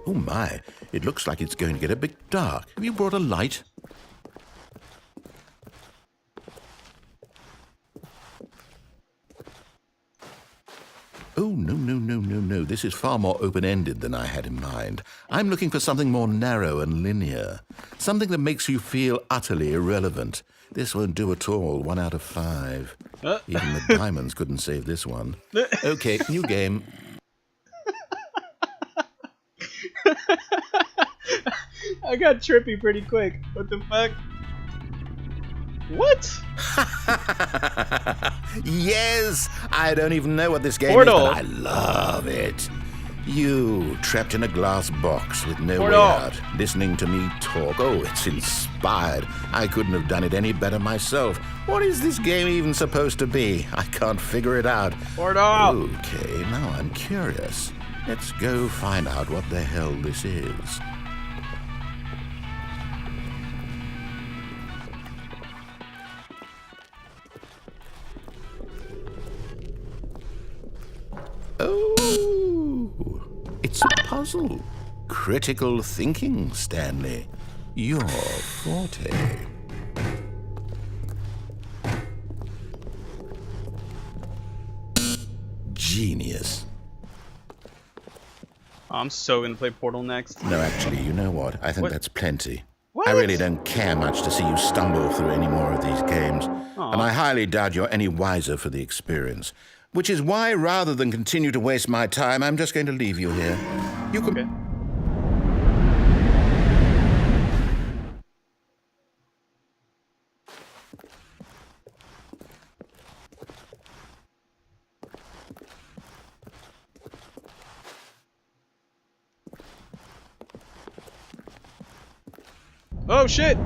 Oh my, it looks like it's going to get a bit dark. Have you brought a light? Oh, no. This is far more open-ended than I had in mind. I'm looking for something more narrow and linear. Something that makes you feel utterly irrelevant. This won't do at all. 1 out of 5. Even the diamonds couldn't save this one. Okay, new game. I got trippy pretty quick. What the fuck? What? Yes! I don't even know what this game Portal. is, but I love it. You, trapped in a glass box with no Portal. way out, listening to me talk. Oh, it's inspired. I couldn't have done it any better myself. What is this game even supposed to be? I can't figure it out. Portal. Okay, now I'm curious. Let's go find out what the hell this is. Oh, it's a puzzle. Critical thinking, Stanley. Your forte. Genius. I'm so gonna play Portal next. No, actually, you know what? I think What? that's plenty. What? I really don't care much to see you stumble through any more of these games. Aw. And I highly doubt you're any wiser for the experience. Which is why, rather than continue to waste my time, I'm just going to leave you here. You can... Okay. Oh shit!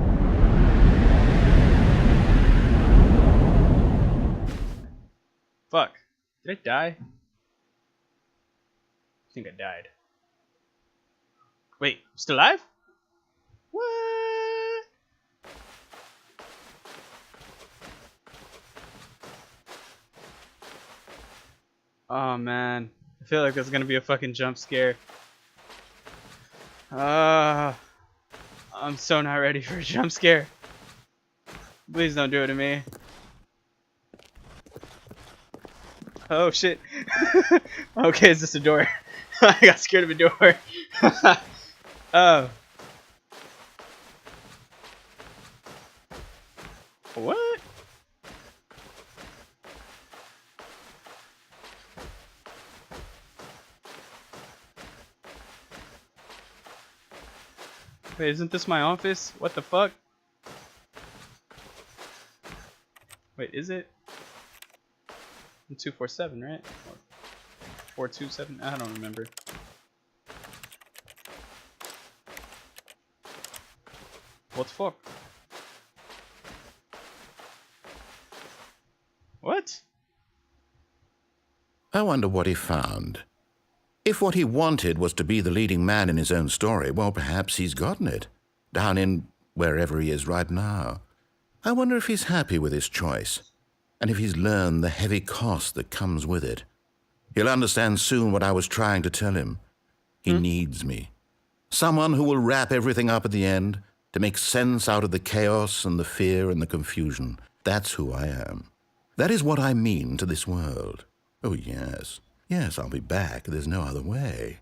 Fuck. Did I die? I think I died. Wait, still alive? What? Oh man. I feel like there's gonna be a fucking jump scare. I'm so not ready for a jump scare. Please don't do it to me. Oh shit. Okay, is this a door? I got scared of a door. Oh. What? Wait, isn't this my office? What the fuck? Wait, is it? 247, right? Or 427? I don't remember. What the fuck? What? I wonder what he found. If what he wanted was to be the leading man in his own story, well, perhaps he's gotten it. Down in wherever he is right now. I wonder if he's happy with his choice, and if he's learned the heavy cost that comes with it. He'll understand soon what I was trying to tell him. He needs me. Someone who will wrap everything up at the end, to make sense out of the chaos and the fear and the confusion. That's who I am. That is what I mean to this world. Oh, yes. Yes, I'll be back. There's no other way.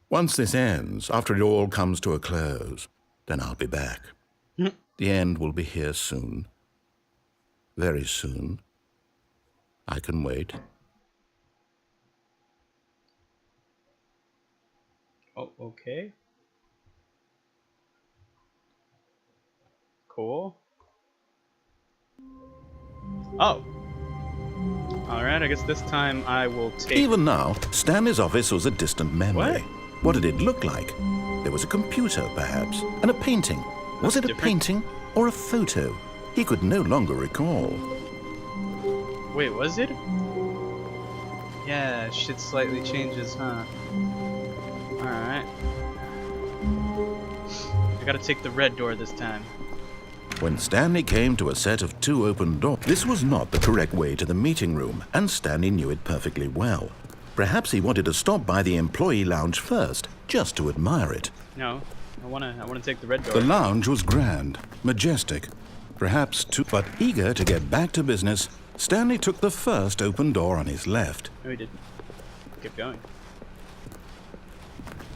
Once this ends, after it all comes to a close, then I'll be back. The end will be here soon. Very soon. I can wait. Oh, okay. Cool. Oh. Alright, I guess this time I will take... Even now, Stanley's office was a distant memory. What? What did it look like? There was a computer, perhaps, and a painting. Was it a different. painting or a photo? He could no longer recall. Wait, was it? Yeah, shit slightly changes, huh? Alright. I gotta take the red door this time. When Stanley came to a set of 2 open doors, this was not the correct way to the meeting room, and Stanley knew it perfectly well. Perhaps he wanted to stop by the employee lounge first, just to admire it. No, I wanna take the red door. The lounge was grand, majestic, perhaps too, but eager to get back to business, Stanley took the first open door on his left. No, he didn't. Keep going.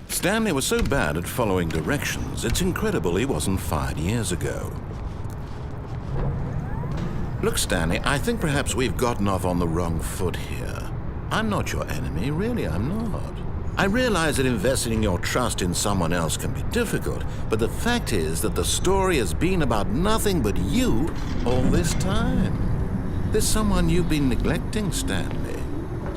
Stanley was so bad at following directions, it's incredible he wasn't fired years ago. Look, Stanley, I think perhaps we've gotten off on the wrong foot here. I'm not your enemy, really, I'm not. I realize that investing your trust in someone else can be difficult, but the fact is that the story has been about nothing but you all this time. There's someone you've been neglecting, Stanley.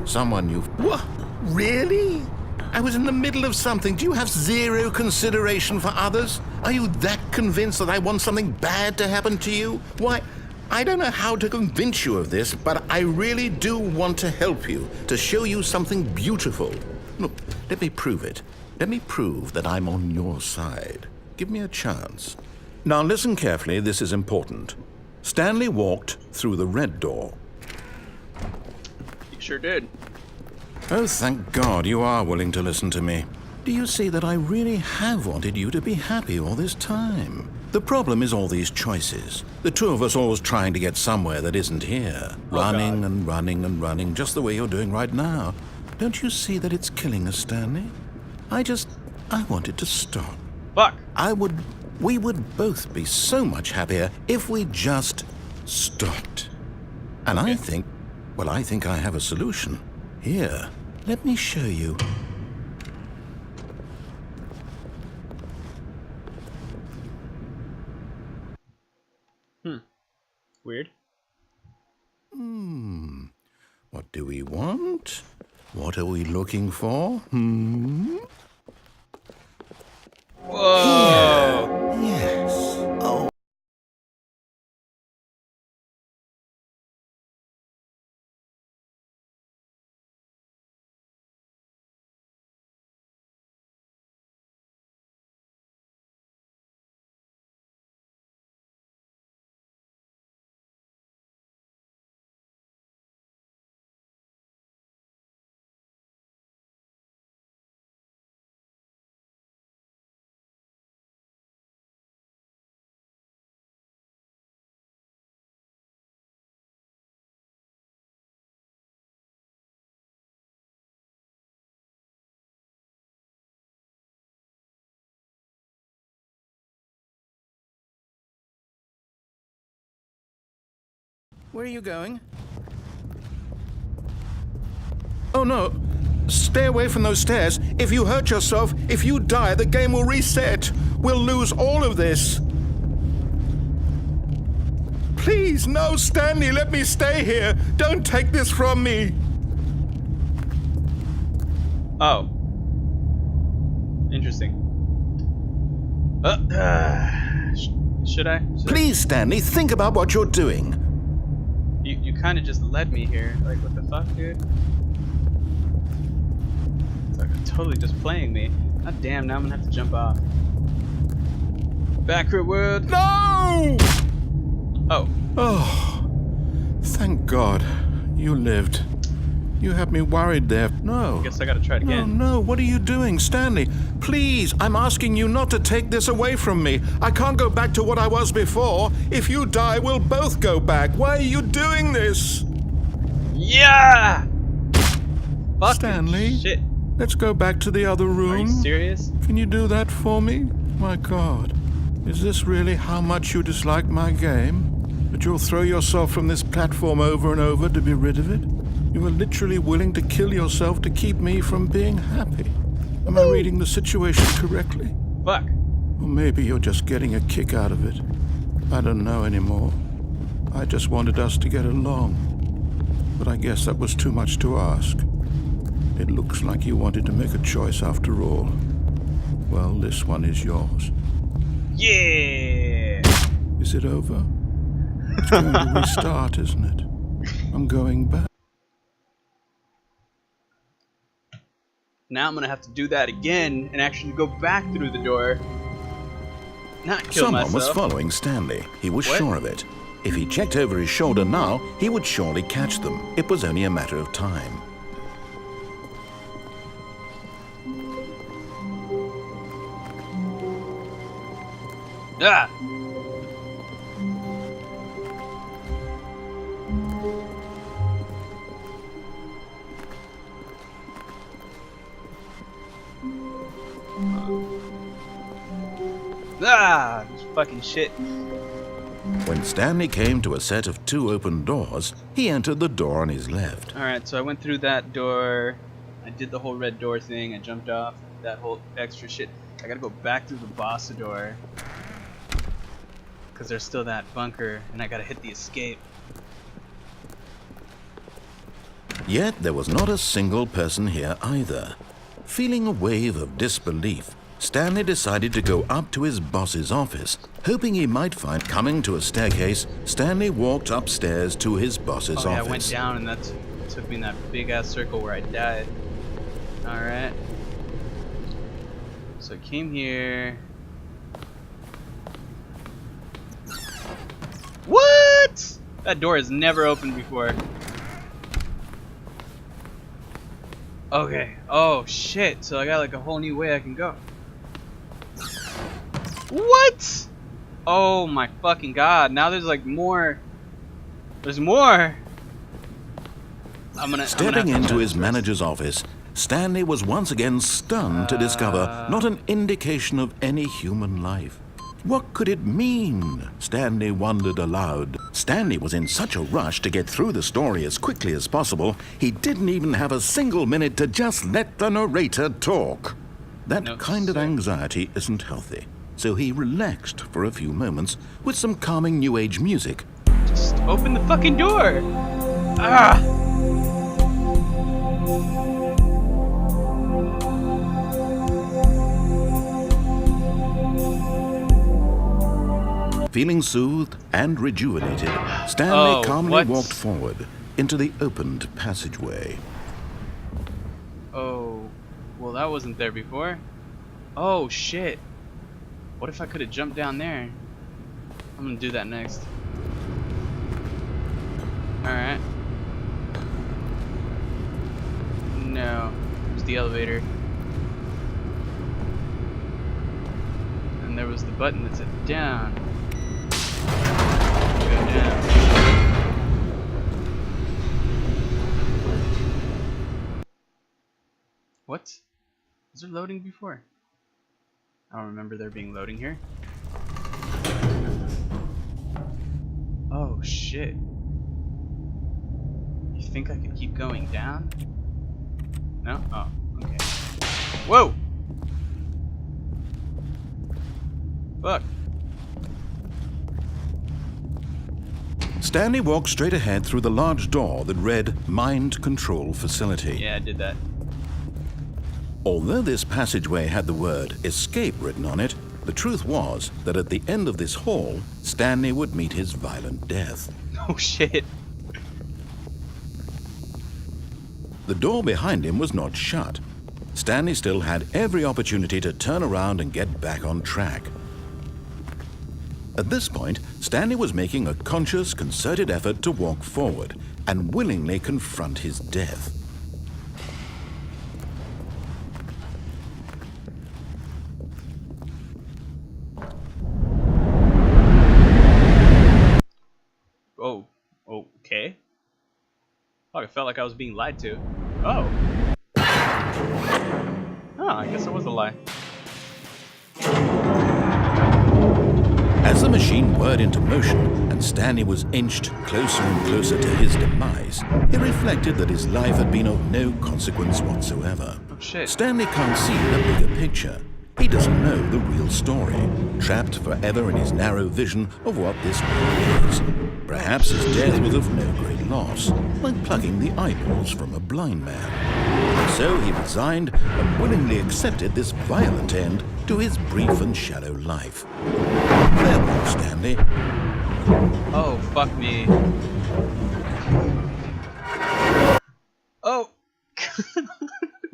Someone you've... What? Really? I was in the middle of something. Do you have zero consideration for others? Are you that convinced that I want something bad to happen to you? Why, I don't know how to convince you of this, but I really do want to help you, to show you something beautiful. Look, let me prove it. Let me prove that I'm on your side. Give me a chance. Now listen carefully, this is important. Stanley walked through the red door. You sure did. Oh, thank God you are willing to listen to me. Do you see that I really have wanted you to be happy all this time? The problem is all these choices. The two of us always trying to get somewhere that isn't here. Running and running and running, just the way you're doing right now. Don't you see that it's killing us, Stanley? I want it to stop. Fuck. We would both be so much happier if we just stopped. And Okay. I think I have a solution. Here, let me show you. Weird. What do we want? What are we looking for? Whoa. Yes. Oh. Where are you going? Oh no! Stay away from those stairs. If you hurt yourself, if you die, the game will reset. We'll lose all of this. Please, no, Stanley, let me stay here. Don't take this from me. Oh. Interesting. Should I? Please, Stanley, think about what you're doing. You kind of just led me here. Like, what the fuck, dude? It's like totally just playing me. God damn, now I'm gonna have to jump off. Backward world. No! Oh. Oh, thank God. You lived. You had me worried there. No. I guess I gotta try it again. No, what are you doing, Stanley? Please, I'm asking you not to take this away from me. I can't go back to what I was before. If you die, we'll both go back. Why are you doing this? Yeah! Fucking Stanley? shit. Let's go back to the other room. Are you serious? Can you do that for me? My God. Is this really how much you dislike my game? That you'll throw yourself from this platform over and over to be rid of it? You were literally willing to kill yourself to keep me from being happy. Am I reading the situation correctly? Fuck. Or maybe you're just getting a kick out of it. I don't know anymore. I just wanted us to get along. But I guess that was too much to ask. It looks like you wanted to make a choice after all. Well, this one is yours. Yeah! Is it over? It's going to restart, isn't it? I'm going back. Now I'm gonna have to do that again and actually go back through the door. Not kill Someone myself. was following Stanley. He was What? sure of it. If he checked over his shoulder now, he would surely catch them. It was only a matter of time. Ah! Ah! This fucking shit. When Stanley came to a set of 2 open doors, he entered the door on his left. Alright, so I went through that door. I did the whole red door thing. I jumped off that whole extra shit. I gotta go back through the boss door. Because there's still that bunker, and I gotta hit the escape. Yet there was not a single person here either. Feeling a wave of disbelief, Stanley decided to go up to his boss's office. Hoping he might find coming to a staircase, Stanley walked upstairs to his boss's Oh, yeah, office. I went down, and that took me in that big-ass circle where I died. Alright. So I came here. What? That door has never opened before. Okay. Oh, shit. So I got like a whole new way I can go. What? Oh my fucking god. Now there's like more. There's more. Stepping into his manager's office, Stanley was once again stunned to discover not an indication of any human life. What could it mean? Stanley wondered aloud. Stanley was in such a rush to get through the story as quickly as possible, he didn't even have a single minute to just let the narrator talk. That kind of anxiety isn't healthy, so he relaxed for a few moments with some calming new age music. Just open the fucking door. Ah. Feeling soothed and rejuvenated, Stanley calmly what? walked forward into the opened passageway. Oh, well that wasn't there before. Oh shit. What if I could have jumped down there? I'm gonna do that next. Alright. No. There's the elevator. And there was the button that said down. Go down. What? Was there loading before? I don't remember there being loading here. Oh shit. You think I could keep going down? No? Oh, okay. Whoa! Fuck. Stanley walked straight ahead through the large door that read Mind Control Facility. Yeah, I did that. Although this passageway had the word escape written on it, the truth was that at the end of this hall, Stanley would meet his violent death. Oh shit. The door behind him was not shut. Stanley still had every opportunity to turn around and get back on track. At this point, Stanley was making a conscious, concerted effort to walk forward and willingly confront his death. Oh, okay. Oh, I felt like I was being lied to. Oh. Oh, I guess it was a lie. As the machine whirred into motion and Stanley was inched closer and closer to his demise, he reflected that his life had been of no consequence whatsoever. Oh, shit. Stanley can't see the bigger picture. He doesn't know the real story, trapped forever in his narrow vision of what this world is. Perhaps his death was of no great loss, like plucking the eyeballs from a blind man. So he resigned and willingly accepted this violent end to his brief and shallow life. Farewell, Stanley. Oh, fuck me. Oh!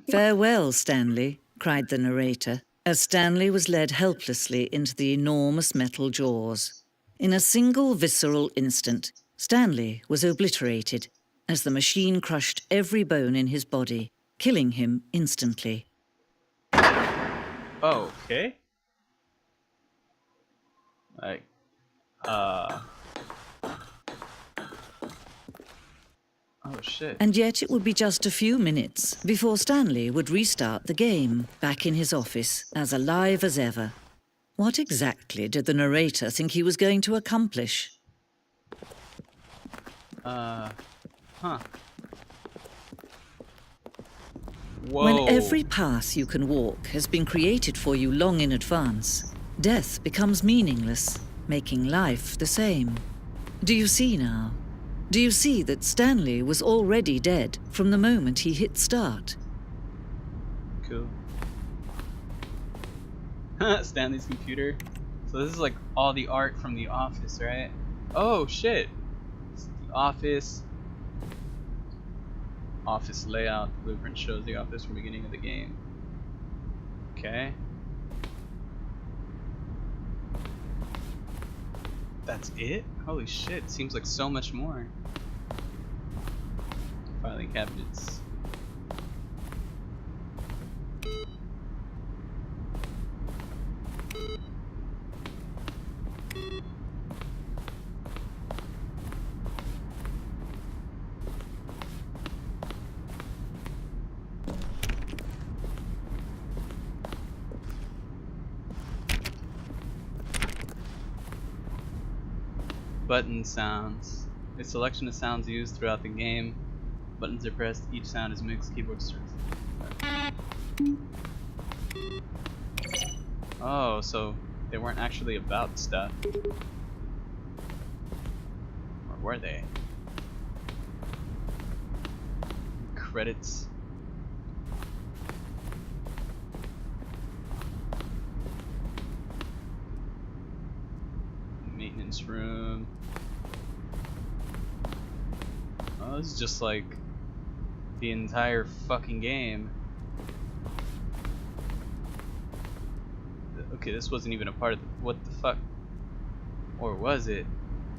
"Farewell, Stanley," cried the narrator, as Stanley was led helplessly into the enormous metal jaws. In a single visceral instant, Stanley was obliterated as the machine crushed every bone in his body, killing him instantly. Oh, okay. Like, oh shit. And yet it would be just a few minutes before Stanley would restart the game, back in his office, as alive as ever. What exactly did the narrator think he was going to accomplish? Huh. Whoa. When every path you can walk has been created for you long in advance, death becomes meaningless, making life the same. Do you see now? Do you see that Stanley was already dead from the moment he hit start? Cool. Stanley's computer. So this is like all the art from The Office, right? Oh shit! It's The Office. Office layout. The blueprint shows the office from the beginning of the game. Okay. That's it? Holy shit, seems like so much more. Filing cabinets. Button sounds. A selection of sounds used throughout the game. Buttons are pressed, each sound is mixed, keyboard starts. Oh, so they weren't actually about stuff. Or were they? Credits. Maintenance room. Oh, this is just like the entire fucking game. Okay, this wasn't even a part of the, what the fuck? Or was it?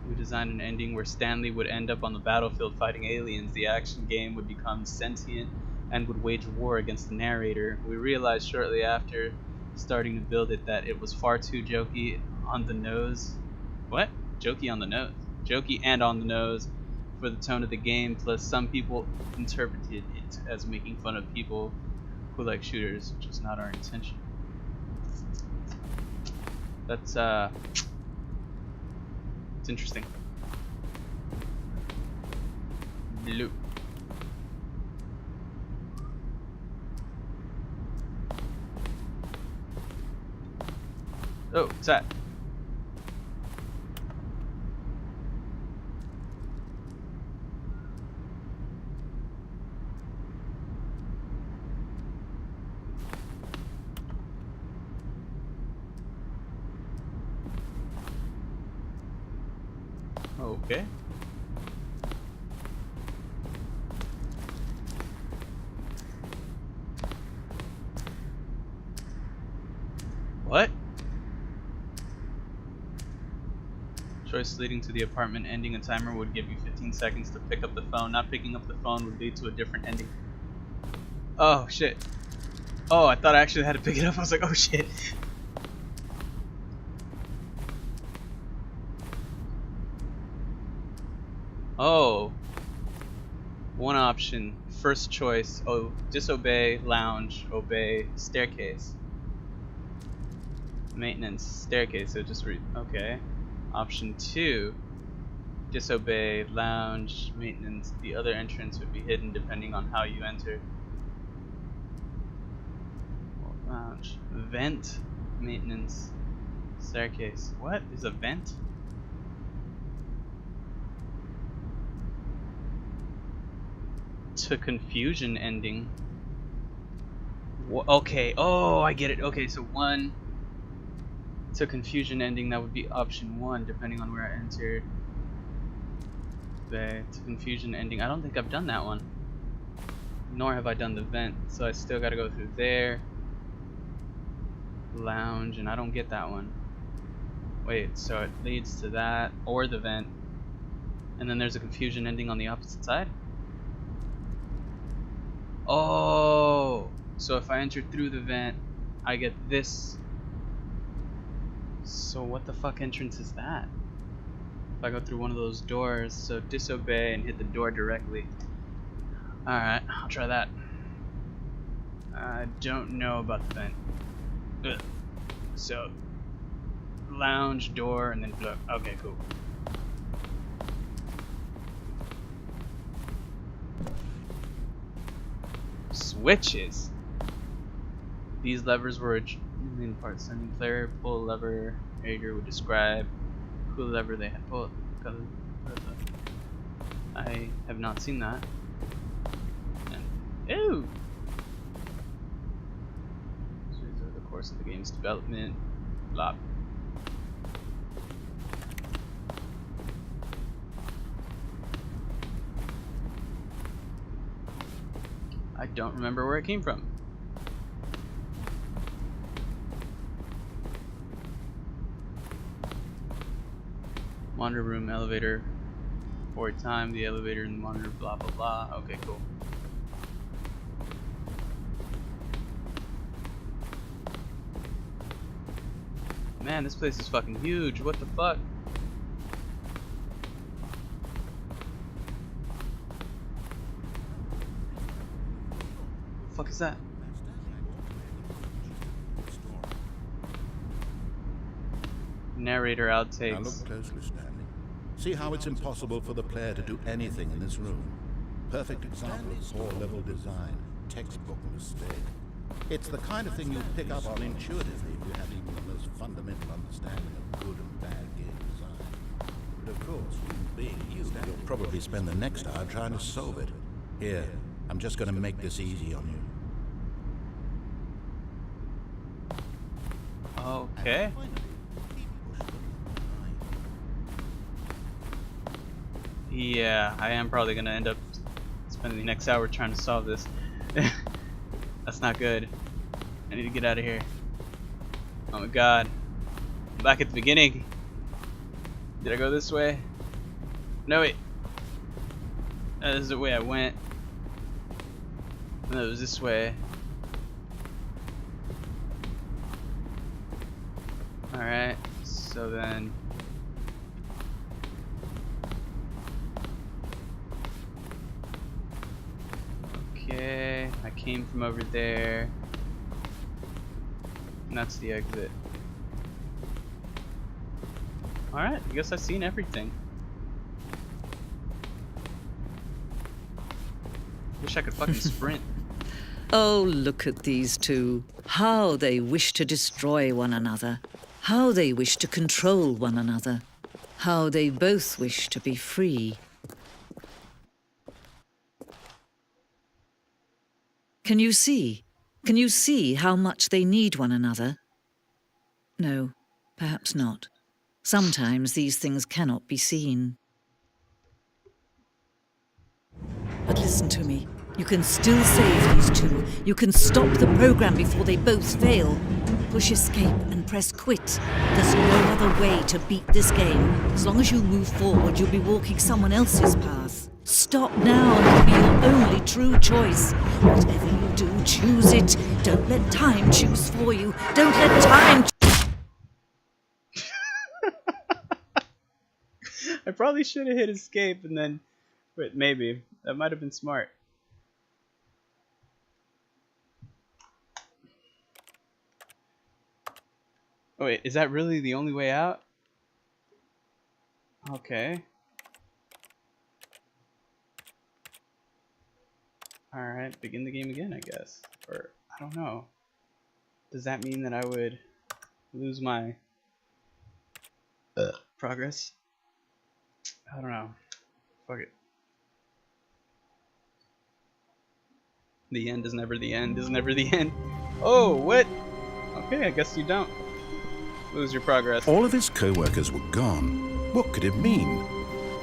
We designed an ending where Stanley would end up on the battlefield fighting aliens. The action game would become sentient and would wage war against the narrator. We realized shortly after starting to build it that it was far too jokey on the nose. What? Jokey on the nose. Jokey and on the nose for the tone of the game, plus some people interpreted it as making fun of people who like shooters, which is not our intention. That's it's interesting. Blue. Oh, what's that? Okay. What? Choice leading to the apartment ending a timer would give you 15 seconds to pick up the phone. Not picking up the phone would lead to a different ending. Oh shit. Oh, I thought I actually had to pick it up. I was like, oh shit. Oh. One option. First choice. Oh, disobey, lounge, obey, staircase. Maintenance, staircase. So just read. Okay. Option 2. Disobey, lounge, maintenance. The other entrance would be hidden depending on how you enter. Lounge. Vent, maintenance, staircase. What? There's a vent? To confusion ending. Okay. Oh, I get it. Okay, so 1 to confusion ending, that would be option 1, depending on where I entered. To confusion ending. I don't think I've done that one. Nor have I done the vent. So I still gotta go through there. Lounge, and I don't get that one. Wait, so it leads to that, or the vent. And then there's a confusion ending on the opposite side? Oh! So if I enter through the vent, I get this. So what the fuck entrance is that? If I go through one of those doors, so disobey and hit the door directly. Alright, I'll try that. I don't know about the vent. Ugh. So, lounge, door, and then look. Okay, cool. Switches. These levers were main part sending player. Pull lever. Rager would describe who lever they had pulled. I have not seen that. And, ew. The course of the game's development. Blah. I don't remember where it came from. Monitor room, elevator. Forward time, the elevator and the monitor, blah blah blah. Okay, cool. Man, this place is fucking huge. What the fuck? What the fuck is that? Narrator outtakes. Now look closely, Stanley. See how it's impossible for the player to do anything in this room. Perfect example of poor level design. Textbook mistake. It's the kind of thing you pick up on intuitively if you have even the most fundamental understanding of good and bad game design. But of course, being you, you'll probably spend the next hour trying to solve it. Here, I'm just going to make this easy on you. Okay. Yeah, I am probably gonna end up spending the next hour trying to solve this. That's not good. I need to get out of here. Oh my god. I'm back at the beginning. Did I go this way? No, wait. This is the way I went. No, it was this way. Alright, so then... Okay, I came from over there. And that's the exit. Alright, I guess I've seen everything. Wish I could fucking sprint. Oh, look at these two. How they wish to destroy one another. How they wish to control one another. How they both wish to be free. Can you see? Can you see how much they need one another? No, perhaps not. Sometimes these things cannot be seen. But listen to me. You can still save these two. You can stop the program before they both fail. push escape and press quit. There's no other way to beat this game. As long as you move forward, you'll be walking someone else's path. Stop now and it'll be your only true choice. Whatever you do, choose it. Don't let time choose for you. Don't let time I probably should have hit escape and then... Wait, maybe. That might have been smart. Oh wait, is that really the only way out? Okay. Alright, begin the game again, I guess. Or, I don't know. Does that mean that I would lose my progress? I don't know. Fuck it. The end is never the end, is never the end. Oh, what? Okay, I guess you don't lose your progress. All of his co-workers were gone. What could it mean?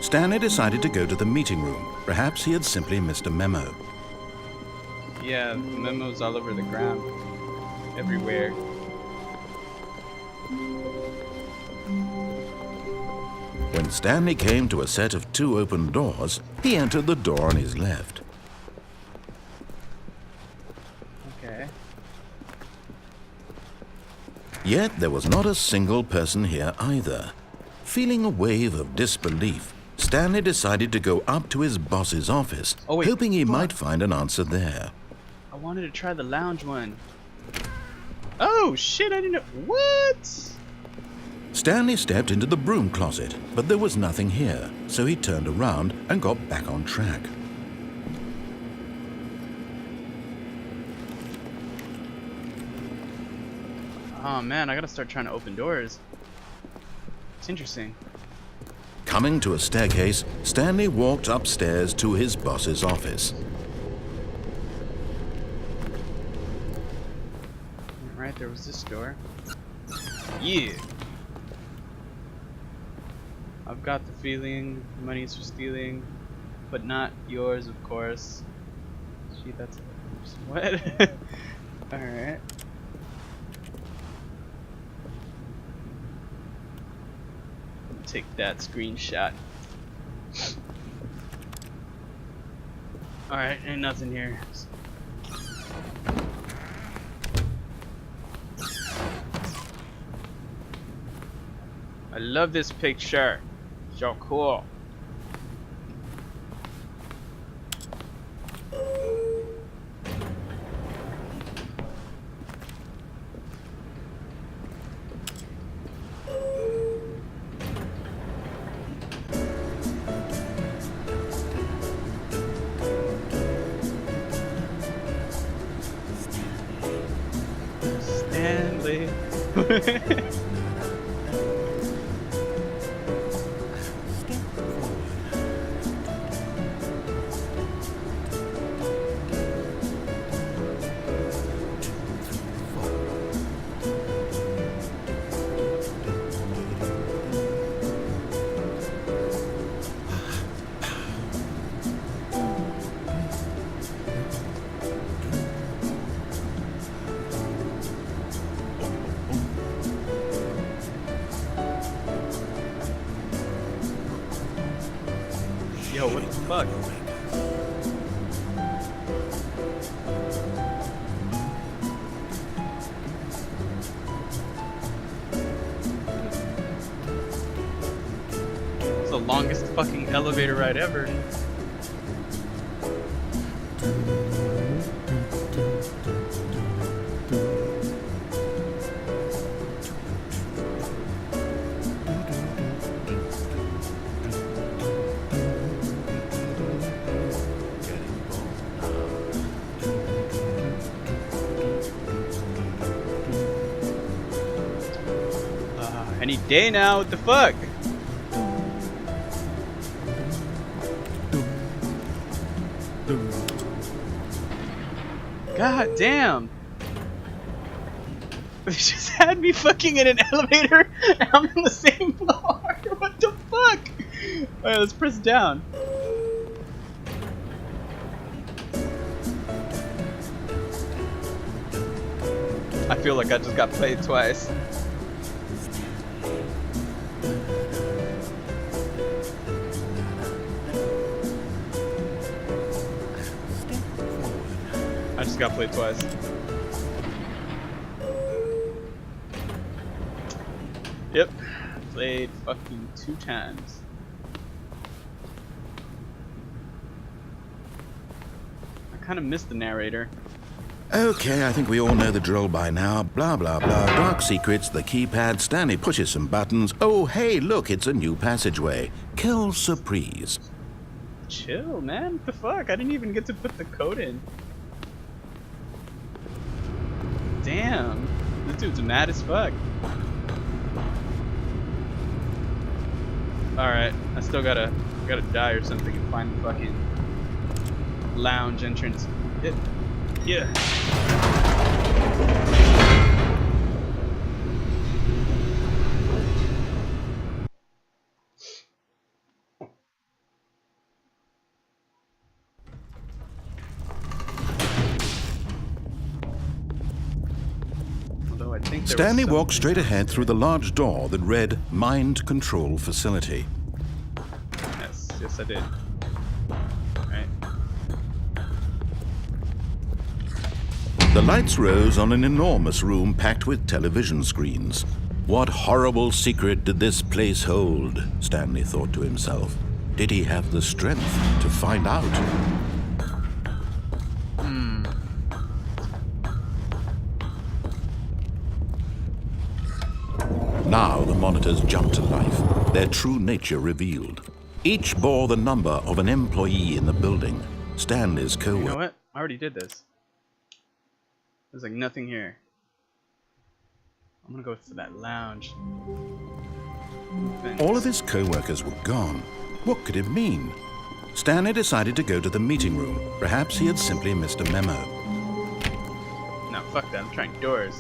Stanley decided to go to the meeting room. Perhaps he had simply missed a memo. Yeah, the memos all over the ground. Everywhere. When Stanley came to a set of 2 open doors, he entered the door on his left. Okay. Yet there was not a single person here either. Feeling a wave of disbelief, Stanley decided to go up to his boss's office, Oh, wait. hoping he might find an answer there. I wanted to try the lounge one. Oh shit, I didn't know. What? Stanley stepped into the broom closet, but there was nothing here, so he turned around and got back on track. Oh man, I gotta start trying to open doors. It's interesting. Coming to a staircase, Stanley walked upstairs to his boss's office. Right, there was this door. Yeah. I've got the feeling money's for stealing, but not yours, of course. Gee, that's what? Alright. Take that screenshot. Alright, ain't nothing here. I love this picture. So cool. Stanley. Yo, what the fuck? It's the longest fucking elevator ride ever. Any day now, what the fuck? God damn. They just had me fucking in an elevator and I'm on the same floor. What the fuck? Alright, let's press down. I feel like I just got played twice. I just got played twice. Yep. Played fucking 2 times. I kind of missed the narrator. Okay, I think we all know the drill by now. Blah, blah, blah. Dark secrets, the keypad. Stanley pushes some buttons. Oh, hey, look, it's a new passageway. Quelle surprise. Chill, man. What the fuck? I didn't even get to put the code in. Damn. This dude's mad as fuck. Alright, I still gotta die or something and find the fucking lounge entrance. Yeah. Although I think there Stanley was walked something- straight ahead through the large door that read Mind Control Facility. Yes, I did. Alright. The lights rose on an enormous room packed with television screens. What horrible secret did this place hold? Stanley thought to himself. Did he have the strength to find out? Now the monitors jumped to life, their true nature revealed. Each bore the number of an employee in the building. Stanley's You co-worker. know what? I already did this. There's like nothing here. I'm gonna go to that lounge. All of his co-workers were gone. What could it mean? Stanley decided to go to the meeting room. Perhaps he had simply missed a memo. No, fuck that. I'm trying doors.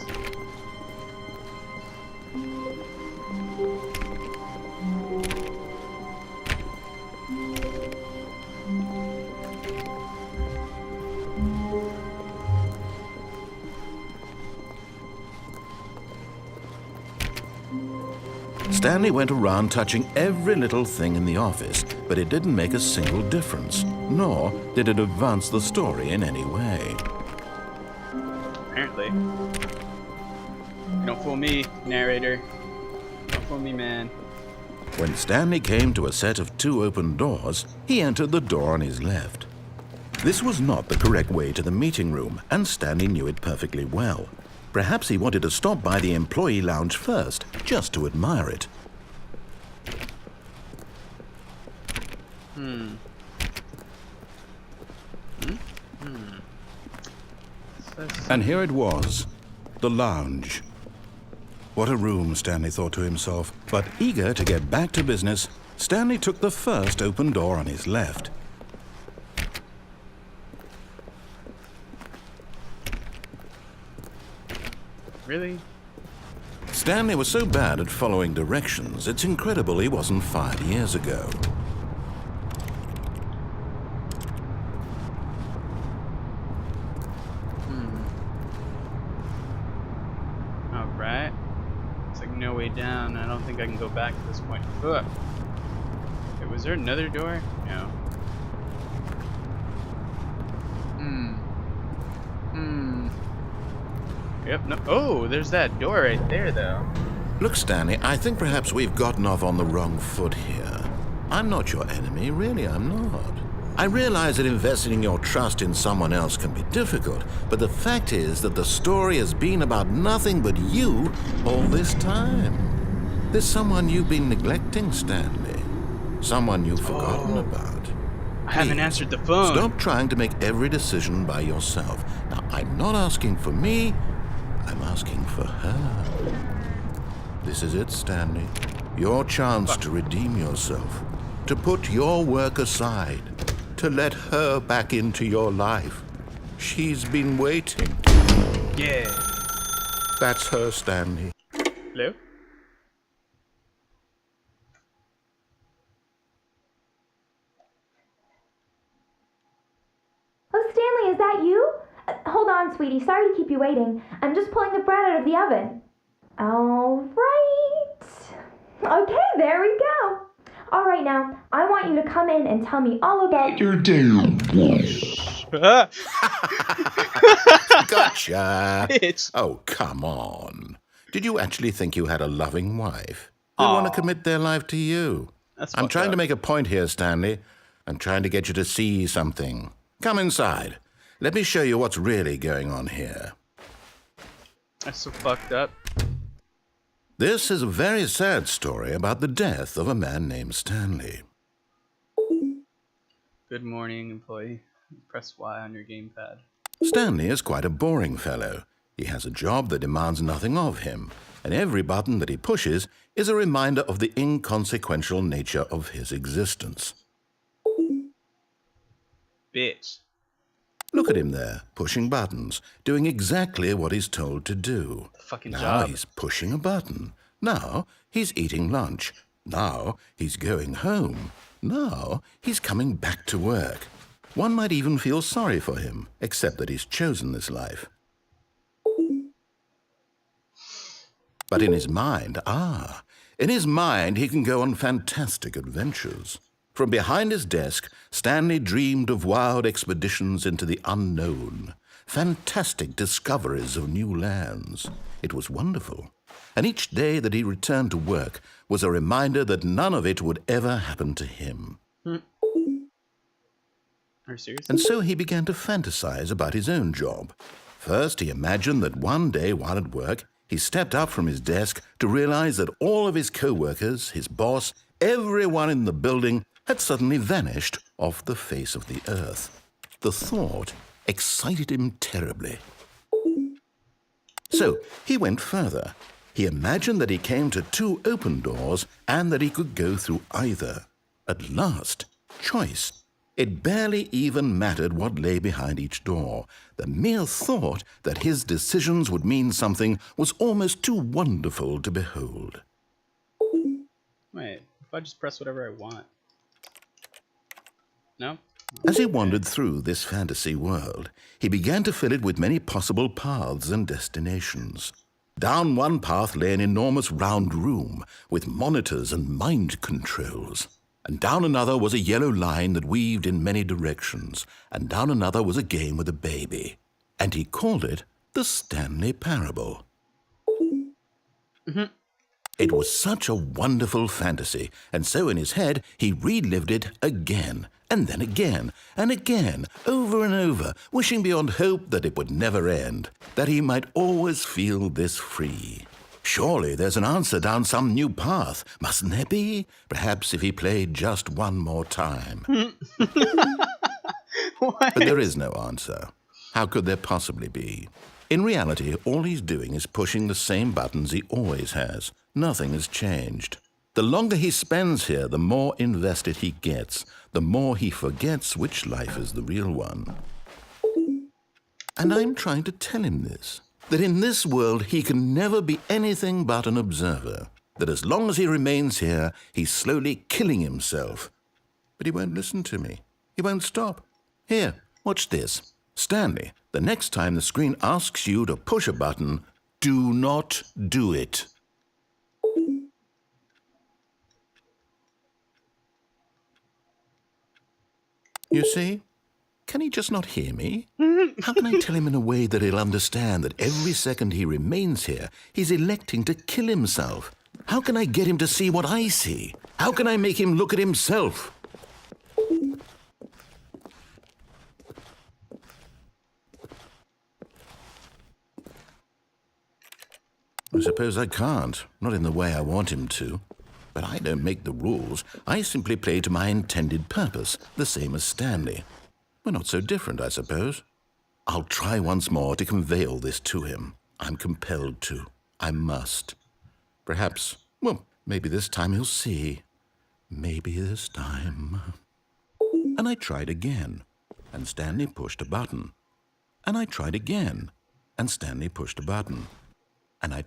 Stanley went around touching every little thing in the office, but it didn't make a single difference, nor did it advance the story in any way. Apparently. Don't fool me, narrator. Don't fool me, man. When Stanley came to a set of 2 open doors, he entered the door on his left. This was not the correct way to the meeting room, and Stanley knew it perfectly well. Perhaps he wanted to stop by the employee lounge first, just to admire it. And here it was, the lounge. What a room, Stanley thought to himself. But eager to get back to business, Stanley took the first open door on his left. Really? Stanley was so bad at following directions, it's incredible he wasn't fired years ago. Alright. It's like no way down. I don't think I can go back at this point. Fuck. Okay, was there another door? No. Yep, no. Oh, there's that door right there, though. Look, Stanley, I think perhaps we've gotten off on the wrong foot here. I'm not your enemy, really, I'm not. I realize that investing your trust in someone else can be difficult, but the fact is that the story has been about nothing but you all this time. There's someone you've been neglecting, Stanley. Someone you've forgotten about. I haven't Please, answered the phone. Stop trying to make every decision by yourself. Now, I'm not asking for me, I'm asking for her. This is it, Stanley. Your chance to redeem yourself. To put your work aside. To let her back into your life. She's been waiting. Yeah. That's her, Stanley. Hello? Oh, Stanley, is that you? Hold on, sweetie. Sorry to keep you waiting. I'm just pulling the bread out of the oven. All right. Okay, there we go. All right, now, I want you to come in and tell me all about your damn wife. Gotcha! Bitch. Oh, come on. Did you actually think you had a loving wife who'd want to commit their life to you? That's I'm fucked trying up. to make a point here, Stanley. I'm trying to get you to see something. Come inside. Let me show you what's really going on here. That's so fucked up. This is a very sad story about the death of a man named Stanley. Good morning, employee. Press Y on your gamepad. Stanley is quite a boring fellow. He has a job that demands nothing of him, and every button that he pushes is a reminder of the inconsequential nature of his existence. Bitch. Look at him there, pushing buttons, doing exactly what he's told to do. Fucking Now job. he's pushing a button. Now he's eating lunch. Now he's going home. Now he's coming back to work. One might even feel sorry for him, except that he's chosen this life. But in his mind, he can go on fantastic adventures. From behind his desk, Stanley dreamed of wild expeditions into the unknown, fantastic discoveries of new lands. It was wonderful. And each day that he returned to work was a reminder that none of it would ever happen to him. Are you serious? And so he began to fantasize about his own job. First, he imagined that one day while at work, he stepped up from his desk to realize that all of his co-workers, his boss, everyone in the building had suddenly vanished off the face of the earth. The thought excited him terribly. So he went further. He imagined that he came to 2 open doors and that he could go through either. At last, choice. It barely even mattered what lay behind each door. The mere thought that his decisions would mean something was almost too wonderful to behold. Wait, if I just press whatever I want. No? As he wandered through this fantasy world, he began to fill it with many possible paths and destinations. Down one path lay an enormous round room with monitors and mind controls. And down another was a yellow line that weaved in many directions. And down another was a game with a baby. And he called it the Stanley Parable. It was such a wonderful fantasy, and so in his head he relived it again, and then again, and again, over and over, wishing beyond hope that it would never end, that he might always feel this free. Surely there's an answer down some new path, mustn't there be? Perhaps if he played just one more time. But there is no answer. How could there possibly be? In reality, all he's doing is pushing the same buttons he always has. Nothing has changed. The longer he spends here, the more invested he gets, the more he forgets which life is the real one. And I'm trying to tell him this, that in this world he can never be anything but an observer, that as long as he remains here, he's slowly killing himself. But he won't listen to me. He won't stop. Here, watch this. Stanley, the next time the screen asks you to push a button, do not do it. You see? Can he just not hear me? How can I tell him in a way that he'll understand that every second he remains here, he's electing to kill himself? How can I get him to see what I see? How can I make him look at himself? I suppose I can't, not in the way I want him to. But I don't make the rules. I simply play to my intended purpose, the same as Stanley. We're not so different, I suppose. I'll try once more to convey all this to him. I'm compelled to. I must. Perhaps, well, maybe this time he'll see. Maybe this time. And I tried again, and Stanley pushed a button. And I tried again, and Stanley pushed a button. And I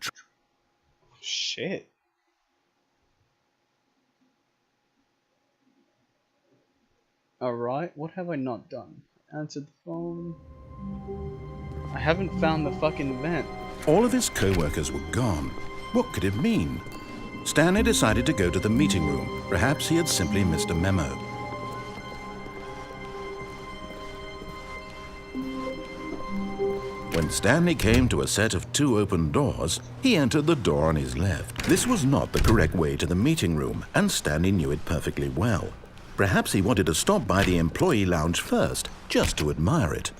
Shit. Alright, what have I not done? Answered the phone. I haven't found the fucking vent. All of his co-workers were gone. What could it mean? Stanley decided to go to the meeting room. Perhaps he had simply missed a memo. When Stanley came to a set of 2 open doors, he entered the door on his left. This was not the correct way to the meeting room, and Stanley knew it perfectly well. Perhaps he wanted to stop by the employee lounge first, just to admire it.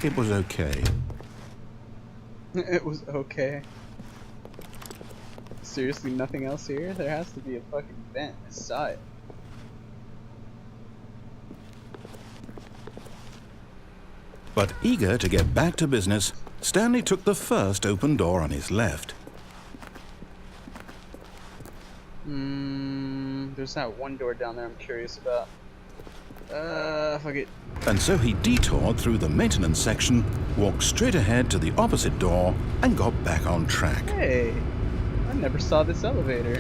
It was okay. It was okay. Seriously, nothing else here? There has to be a fucking vent. I saw it. But eager to get back to business, Stanley took the first open door on his left. There's that one door down there I'm curious about. Fuck it. And so he detoured through the maintenance section, walked straight ahead to the opposite door, and got back on track. Hey, I never saw this elevator.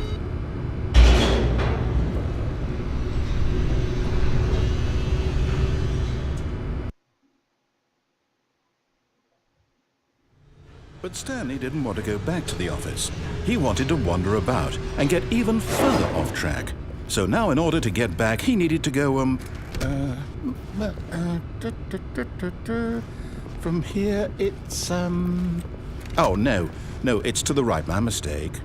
But Stanley didn't want to go back to the office. He wanted to wander about and get even further off track. So now in order to get back, he needed to go, from here it's, oh, no, it's to the right, my mistake.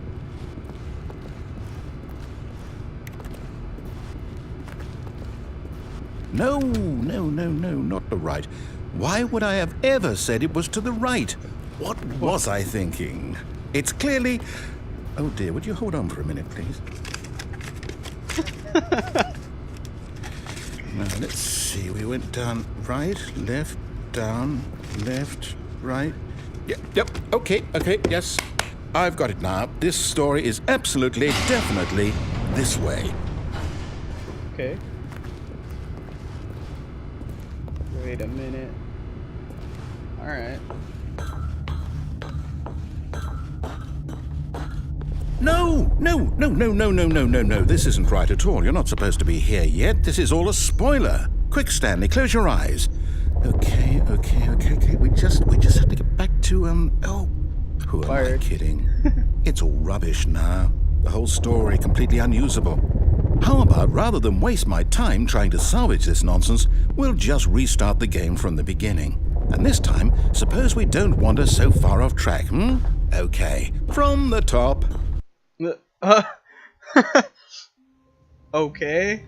No, not the right. Why would I have ever said it was to the right? What was I thinking? It's clearly... Oh dear, would you hold on for a minute, please? Now, let's see. We went down right, left, down, left, right. Yep, okay, yes. I've got it now. This story is absolutely, definitely this way. Okay. Wait a minute. Alright. No. This isn't right at all. You're not supposed to be here yet. This is all a spoiler. Quick, Stanley, close your eyes. Okay. We just have to get back to, oh, who am I kidding? It's all rubbish now. The whole story completely unusable. How about, rather than waste my time trying to salvage this nonsense, we'll just restart the game from the beginning. And this time, suppose we don't wander so far off track, Okay, from the top. Okay.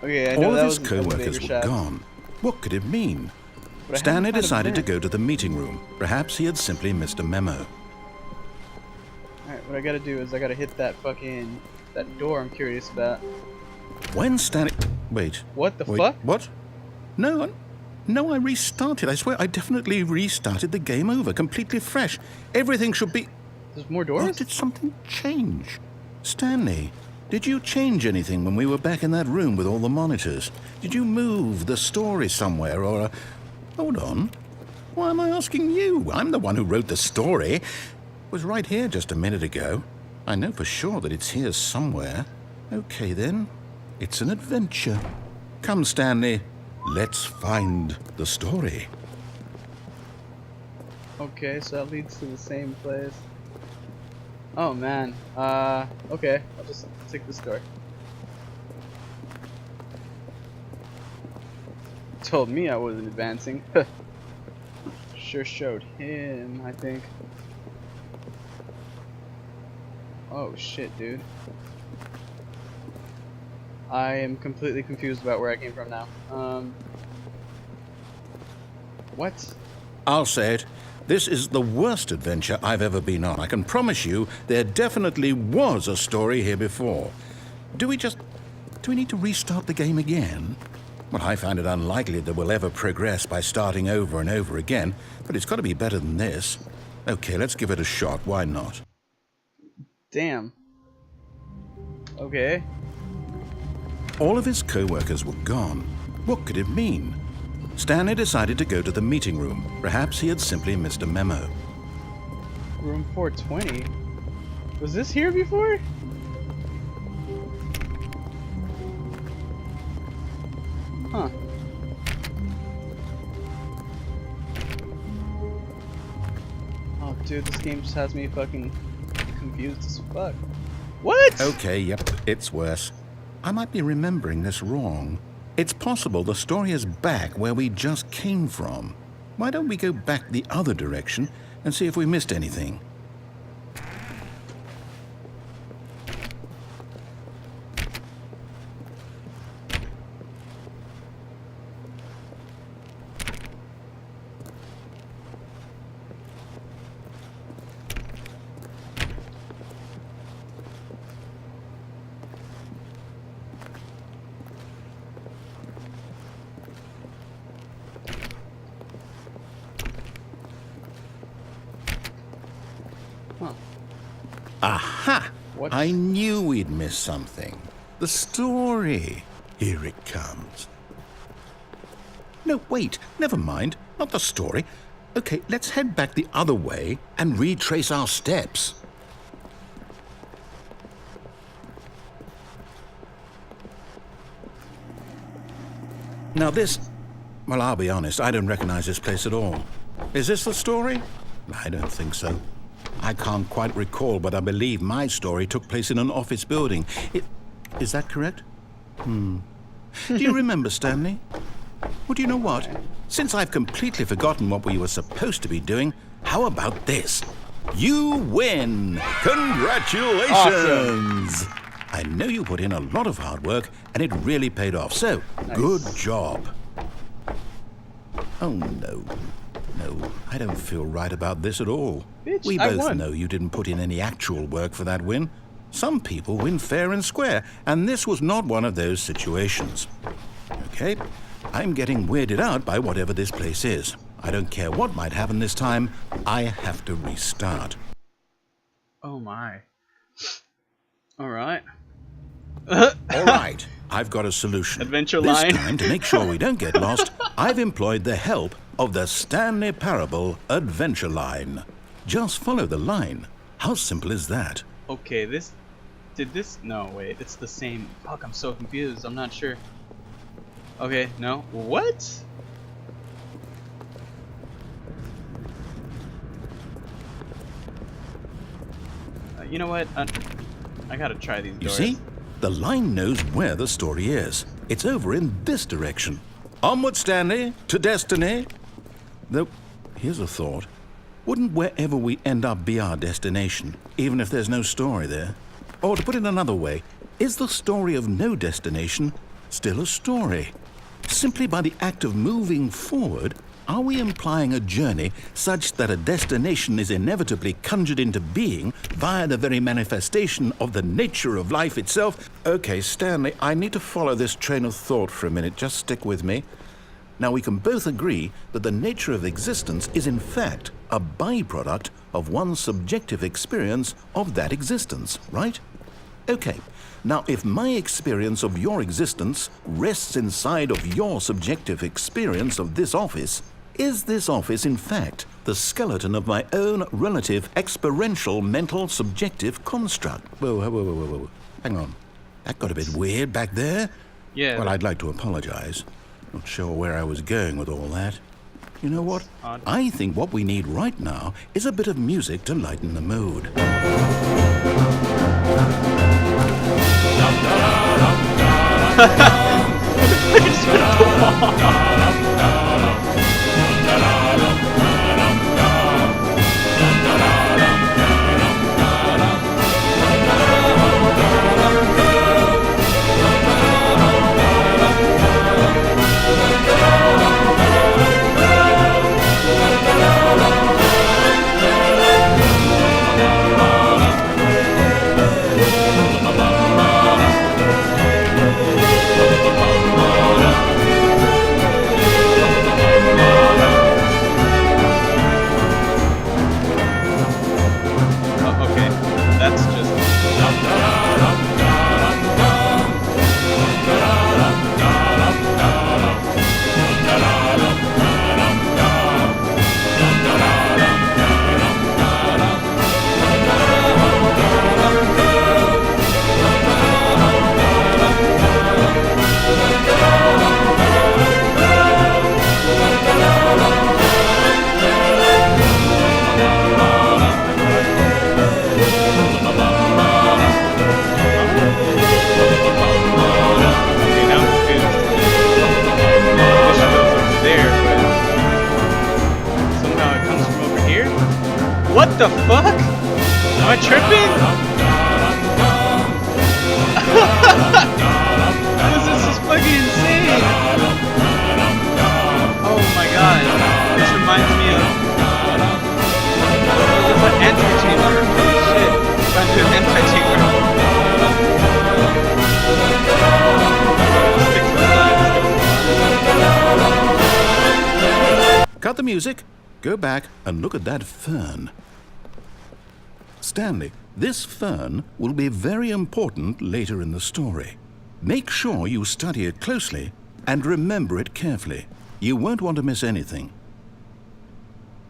Okay, I know all that of his was co-workers were gone. What could it mean? Stanley decided to go to the meeting room. Perhaps he had simply missed a memo. Alright, what I gotta do is I gotta hit that fucking... that door I'm curious about. When Stanley... Wait. What the fuck? What? No, I restarted. I swear, I definitely restarted the game over, completely fresh. Everything should be... There's more doors? Or did something change? Stanley, did you change anything when we were back in that room with all the monitors? Did you move the story somewhere, or... Hold on. Why am I asking you? I'm the one who wrote the story. It was right here just a minute ago. I know for sure that it's here somewhere. Okay, then. It's an adventure. Come, Stanley. Let's find the story. Okay, so that leads to the same place. Oh, man. Okay. I'll just take this door. Told me I wasn't advancing. Sure showed him, I think. Oh shit, dude. I am completely confused about where I came from now. What? I'll say it. This is the worst adventure I've ever been on. I can promise you there definitely was a story here before. Do we need to restart the game again? Well, I find it unlikely that we'll ever progress by starting over and over again, but it's got to be better than this. Okay, let's give it a shot. Why not? Damn. Okay. All of his co-workers were gone. What could it mean? Stanley decided to go to the meeting room. Perhaps he had simply missed a memo. Room 420? Was this here before? dude, this game just has me fucking confused as fuck. What? Okay, yep, it's worse. I might be remembering this wrong. It's possible the story is back where we just came from. Why don't we go back the other direction and see if we missed anything? Aha! What? I knew we'd miss something. The story. Here it comes. No, wait, never mind. Not the story. Okay, let's head back the other way and retrace our steps. Now this... Well, I'll be honest, I don't recognize this place at all. Is this the story? I don't think so. I can't quite recall, but I believe my story took place in an office building. Is that correct? Do you remember, Stanley? Well, do you know what? Since I've completely forgotten what we were supposed to be doing, how about this? You win! Congratulations! Awesome. I know you put in a lot of hard work, and it really paid off, so good job. Oh, no. No, I don't feel right about this at all. Bitch, We I both won. know you didn't put in any actual work for that win. Some people win fair and square, and this was not one of those situations. Okay, I'm getting weirded out by whatever this place is. I don't care what might happen this time, I have to restart. Oh my. Alright. All right, I've got a solution. Adventure this line. time, to make sure we don't get lost, I've employed the help of the Stanley Parable Adventure Line. Just follow the line. How simple is that? Okay, this... Did this... No, wait, it's the same... Fuck, I'm so confused, I'm not sure. Okay, no. What? You know what? I gotta try these You doors. see? The line knows where the story is. It's over in this direction. Onward, Stanley, to destiny. Though, here's a thought. Wouldn't wherever we end up be our destination, even if there's no story there? Or to put it another way, is the story of no destination still a story? Simply by the act of moving forward, are we implying a journey such that a destination is inevitably conjured into being via the very manifestation of the nature of life itself? Okay, Stanley, I need to follow this train of thought for a minute. Just stick with me. Now, we can both agree that the nature of existence is in fact a byproduct of one's subjective experience of that existence, right? Okay, now if my experience of your existence rests inside of your subjective experience of this office, is this office in fact the skeleton of my own relative experiential mental subjective construct? Whoa. Hang on. That got a bit weird back there. Yeah. Well, I'd like to apologize. Not sure where I was going with all that. You know what? Odd. I think what we need right now is a bit of music to lighten the mood. the fuck? Am I tripping? This is fucking insane. Oh my god. This reminds me of an antechamber. Holy shit. Reminds me of antechamber. Cut the music, go back and look at that fern. Stanley, this fern will be very important later in the story. Make sure you study it closely and remember it carefully. You won't want to miss anything.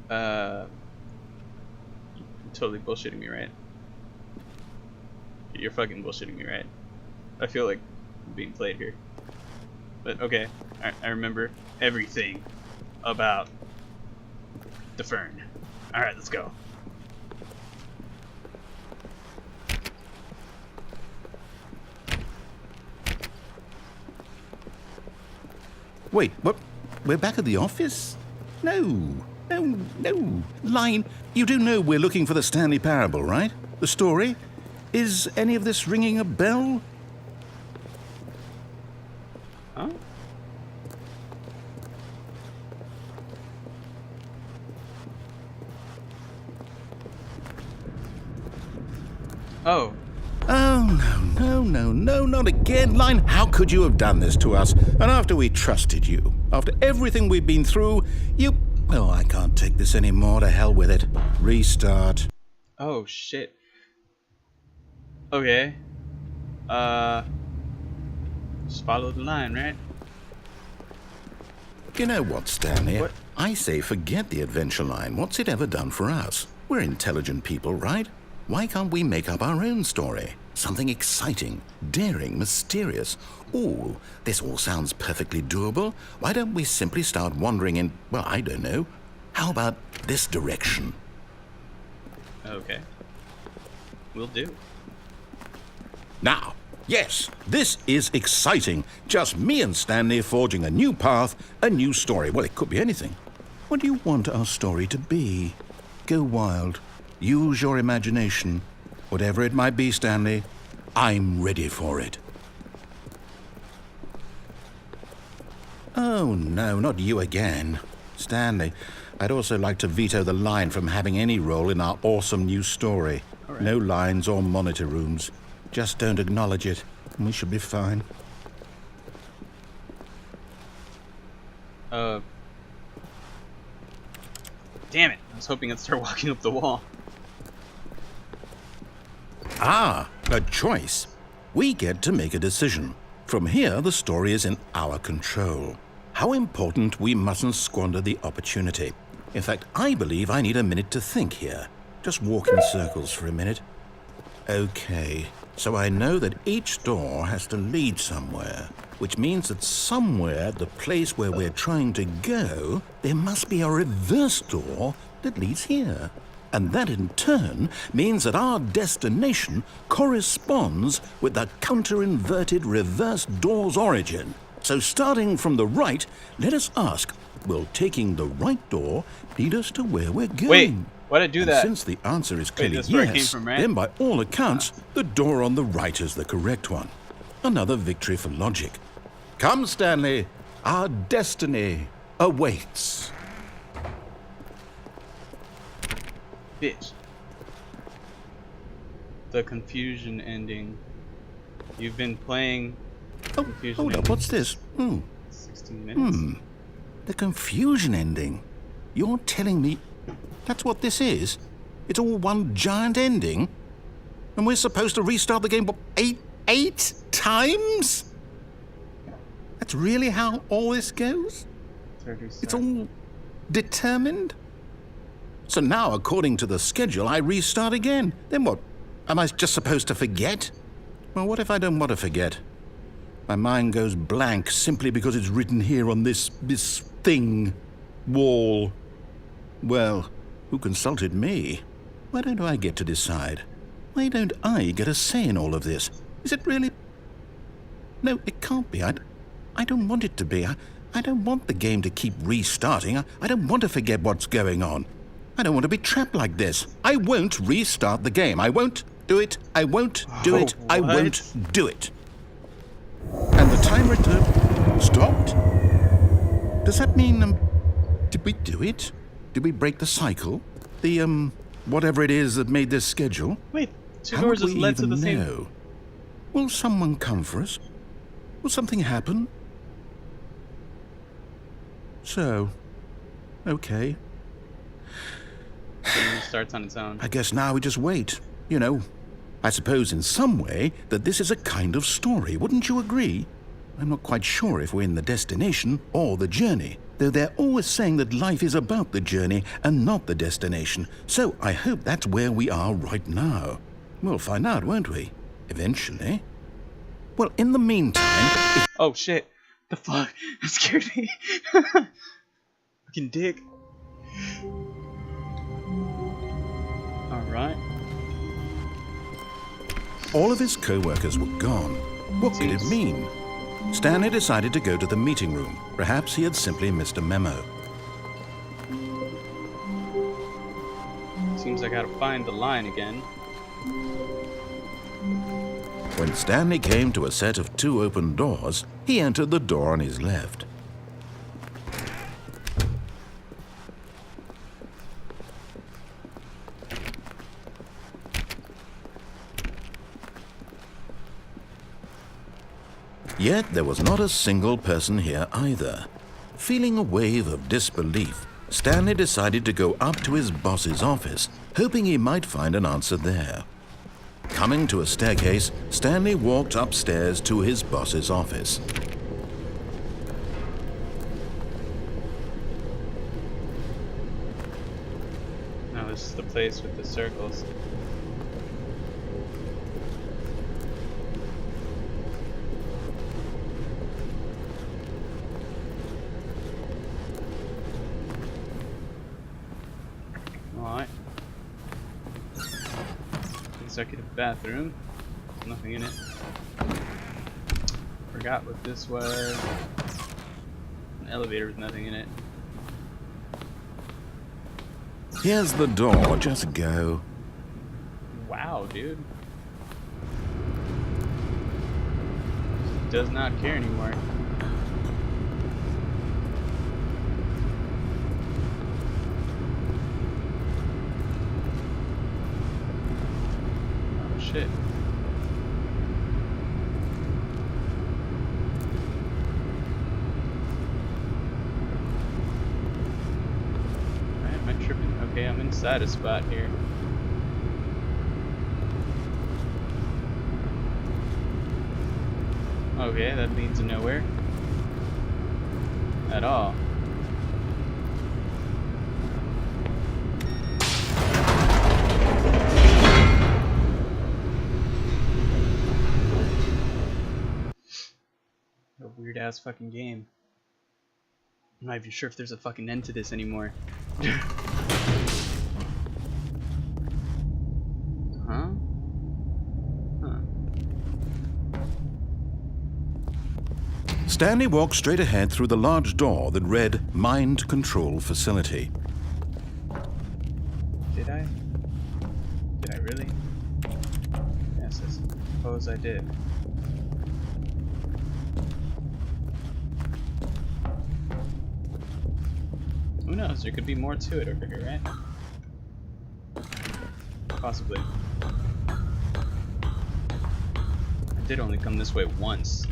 You're totally bullshitting me, right? You're fucking bullshitting me, right? I feel like I'm being played here. But okay, I remember everything about the fern. Alright, let's go. Wait, what? We're back at the office? No. Line, you do know we're looking for the Stanley Parable, right? The story? Is any of this ringing a bell? Huh? Oh. Oh, no, not again. Line, how could you have done this to us? And after we trusted you, after everything we've been through, you... Oh, I can't take this anymore. To hell with it. Restart. Oh, shit. Okay. Just follow the line, right? You know what, Stanley? What? I say forget the adventure line. What's it ever done for us? We're intelligent people, right? Why can't we make up our own story? Something exciting, daring, mysterious. Ooh, this all sounds perfectly doable. Why don't we simply start wandering in, well, I don't know. How about this direction? Okay. Will do. Now, yes, this is exciting. Just me and Stanley forging a new path, a new story. Well, it could be anything. What do you want our story to be? Go wild. Use your imagination. Whatever it might be, Stanley, I'm ready for it. Oh, no, not you again. Stanley, I'd also like to veto the line from having any role in our awesome new story. Right. No lines or monitor rooms. Just don't acknowledge it, and we should be fine. Damn it. I was hoping I'd start walking up the wall. Ah, a choice. We get to make a decision. From here, the story is in our control. How important we mustn't squander the opportunity. In fact, I believe I need a minute to think here. Just walk in circles for a minute. Okay, so I know that each door has to lead somewhere, which means that somewhere, the place where we're trying to go, there must be a reverse door that leads here. And that in turn means that our destination corresponds with the counter-inverted reverse door's origin. So starting from the right, let us ask, will taking the right door lead us to where we're going? Wait, why'd I do And that? since the answer is clearly that's where it came yes, from, right? then by all accounts, the door on the right is the correct one. Another victory for logic. Come, Stanley, our destiny awaits. Bitch. The confusion ending. You've been playing Oh, confusion hold up, ending what's this? 16 minutes. The confusion ending. You're telling me that's what this is? It's all one giant ending? And we're supposed to restart the game, what, eight times? That's really how all this goes? It's all determined? So now, according to the schedule, I restart again. Then what? Am I just supposed to forget? Well, what if I don't want to forget? My mind goes blank simply because it's written here on this thing, wall. Well, who consulted me? Why don't I get to decide? Why don't I get a say in all of this? Is it really? No, it can't be. I don't want it to be. I don't want the game to keep restarting. I don't want to forget what's going on. I don't want to be trapped like this. I won't restart the game. I won't do it. I won't do it. I what? won't do it. And the timer stopped? Does that mean, did we do it? Did we break the cycle? The, whatever it is that made this schedule? Wait, two How doors would just we led to even the same. know? Will someone come for us? Will something happen? So, okay. It restarts on its own. I guess now we just wait. You know, I suppose in some way that this is a kind of story, wouldn't you agree? I'm not quite sure if we're in the destination or the journey, though they're always saying that life is about the journey and not the destination. So I hope that's where we are right now. We'll find out, won't we? Eventually. Well, in the meantime, if Oh shit! The fuck? That scared me. Fucking dick. Alright. all of his co-workers were gone, what could it mean? Stanley decided to go to the meeting room. Perhaps he had simply missed a memo. Seems I gotta find the line again. When Stanley came to a set of 2 open doors, he entered the door on his left. Yet there was not a single person here either. Feeling a wave of disbelief, Stanley decided to go up to his boss's office, hoping he might find an answer there. Coming to a staircase, Stanley walked upstairs to his boss's office. Now this is the place with the circles. Alright. Executive bathroom. Nothing in it. Forgot what this was. An elevator with nothing in it. Here's the door, just go. Wow, dude. Does not care anymore. Oh shit. Alright, am I tripping? Okay, I'm inside a spot here. Okay, that leads to nowhere. At all. A weird ass fucking game. I'm not even sure if there's a fucking end to this anymore. Huh? Huh. Stanley walked straight ahead through the large door that read Mind Control Facility. Did I? Did I really? Yes, I suppose I did. Who knows? There could be more to it over here, right? Possibly. I did only come this way once.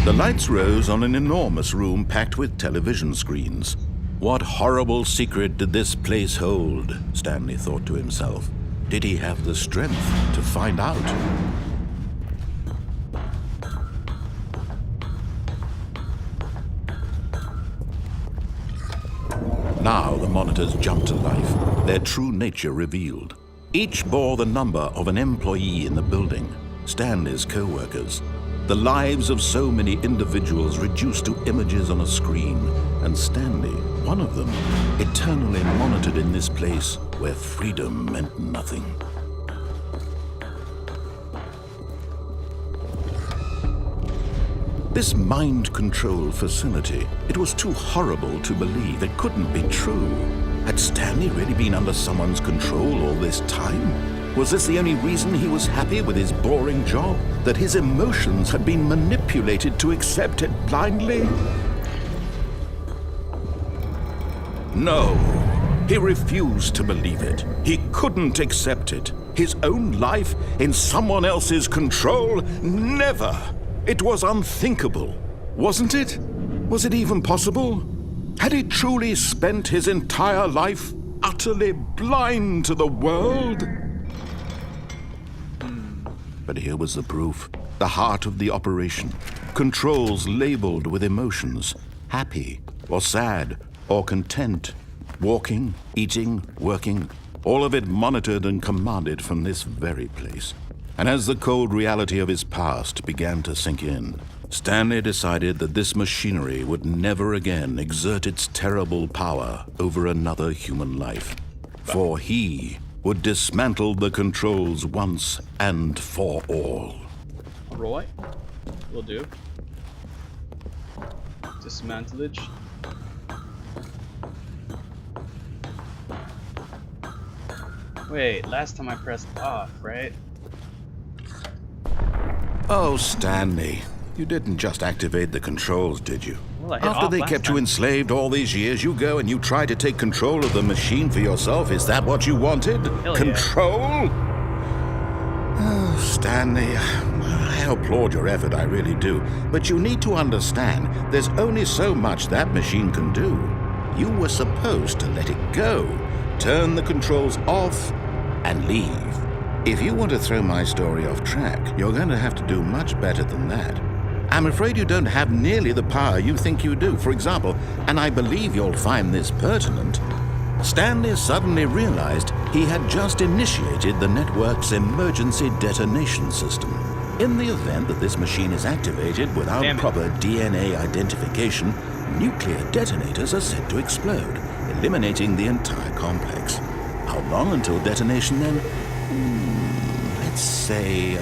The lights rose on an enormous room packed with television screens. What horrible secret did this place hold? Stanley thought to himself. Did he have the strength to find out? Now the monitors jumped to life, their true nature revealed. Each bore the number of an employee in the building, Stanley's co-workers. The lives of so many individuals reduced to images on a screen, and Stanley, one of them, eternally monitored in this place where freedom meant nothing. This mind control facility, it was too horrible to believe. It couldn't be true. Had Stanley really been under someone's control all this time? Was this the only reason he was happy with his boring job? That his emotions had been manipulated to accept it blindly? No, he refused to believe it. He couldn't accept it. His own life in someone else's control? Never! It was unthinkable, wasn't it? Was it even possible? Had he truly spent his entire life utterly blind to the world? But here was the proof. The heart of the operation. Controls labeled with emotions. Happy, or sad, or content. Walking, eating, working. All of it monitored and commanded from this very place. And as the cold reality of his past began to sink in, Stanley decided that this machinery would never again exert its terrible power over another human life. For he would dismantle the controls once and for all. Alright, will do. Dismantlage. Wait, last time I pressed off, right? Oh, Stanley. You didn't just activate the controls, did you? Well, I hit After off they last kept time. you enslaved all these years, you go and you try to take control of the machine for yourself. Is that what you wanted? Hell yeah. Control? Oh, Stanley, I applaud your effort, I really do. But you need to understand, there's only so much that machine can do. You were supposed to let it go, turn the controls off, and leave. If you want to throw my story off track, you're going to have to do much better than that. I'm afraid you don't have nearly the power you think you do. For example, and I believe you'll find this pertinent, Stanley suddenly realized he had just initiated the network's emergency detonation system. In the event that this machine is activated without proper DNA identification, nuclear detonators are said to explode, eliminating the entire complex. How long until detonation then? Let's say,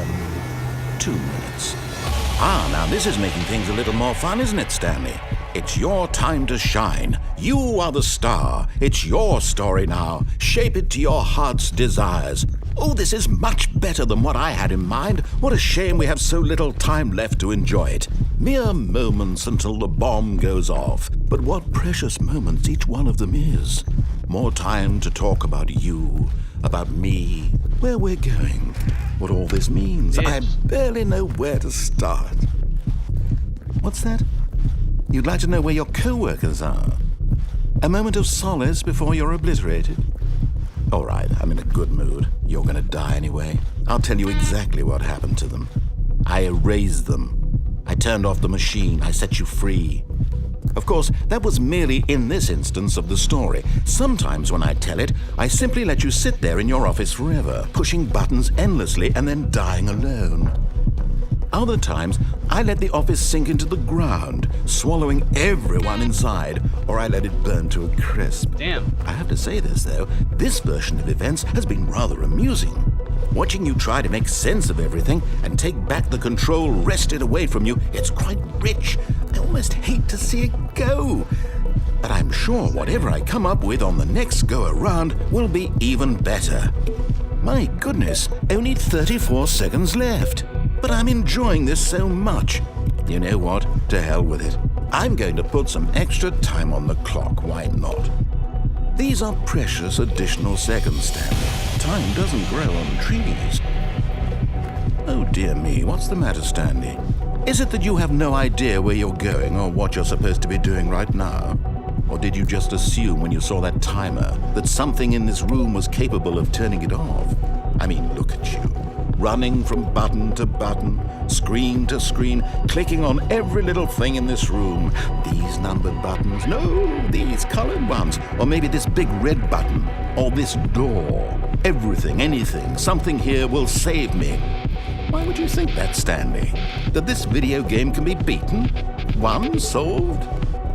2 minutes. Ah, now this is making things a little more fun, isn't it, Stanley? It's your time to shine. You are the star. It's your story now. Shape it to your heart's desires. Oh, this is much better than what I had in mind. What a shame we have so little time left to enjoy it. Mere moments until the bomb goes off. But what precious moments each one of them is. More time to talk about you, about me, where we're going, what all this means. I barely know where to start. What's that? You'd like to know where your co-workers are? A moment of solace before you're obliterated? All right, I'm in a good mood. You're gonna die anyway. I'll tell you exactly what happened to them. I erased them. I turned off the machine. I set you free. Of course, that was merely in this instance of the story. Sometimes when I tell it, I simply let you sit there in your office forever, pushing buttons endlessly and then dying alone. Other times, I let the office sink into the ground, swallowing everyone inside, or I let it burn to a crisp. Damn. I have to say this, though, this version of events has been rather amusing. Watching you try to make sense of everything and take back the control wrested away from you, it's quite rich. I almost hate to see it go. But I'm sure whatever I come up with on the next go-around will be even better. My goodness, only 34 seconds left. But I'm enjoying this so much. You know what? To hell with it. I'm going to put some extra time on the clock. Why not? These are precious additional seconds, Stanley. Time doesn't grow on trees. Oh dear me, what's the matter, Stanley? Is it that you have no idea where you're going or what you're supposed to be doing right now? Or did you just assume when you saw that timer that something in this room was capable of turning it off? I mean, look at you. Running from button to button, screen to screen, clicking on every little thing in this room. These numbered buttons, no, these colored ones. Or maybe this big red button, or this door. Everything, anything, something here will save me. Why would you think that, Stanley? That this video game can be beaten? Won? Solved?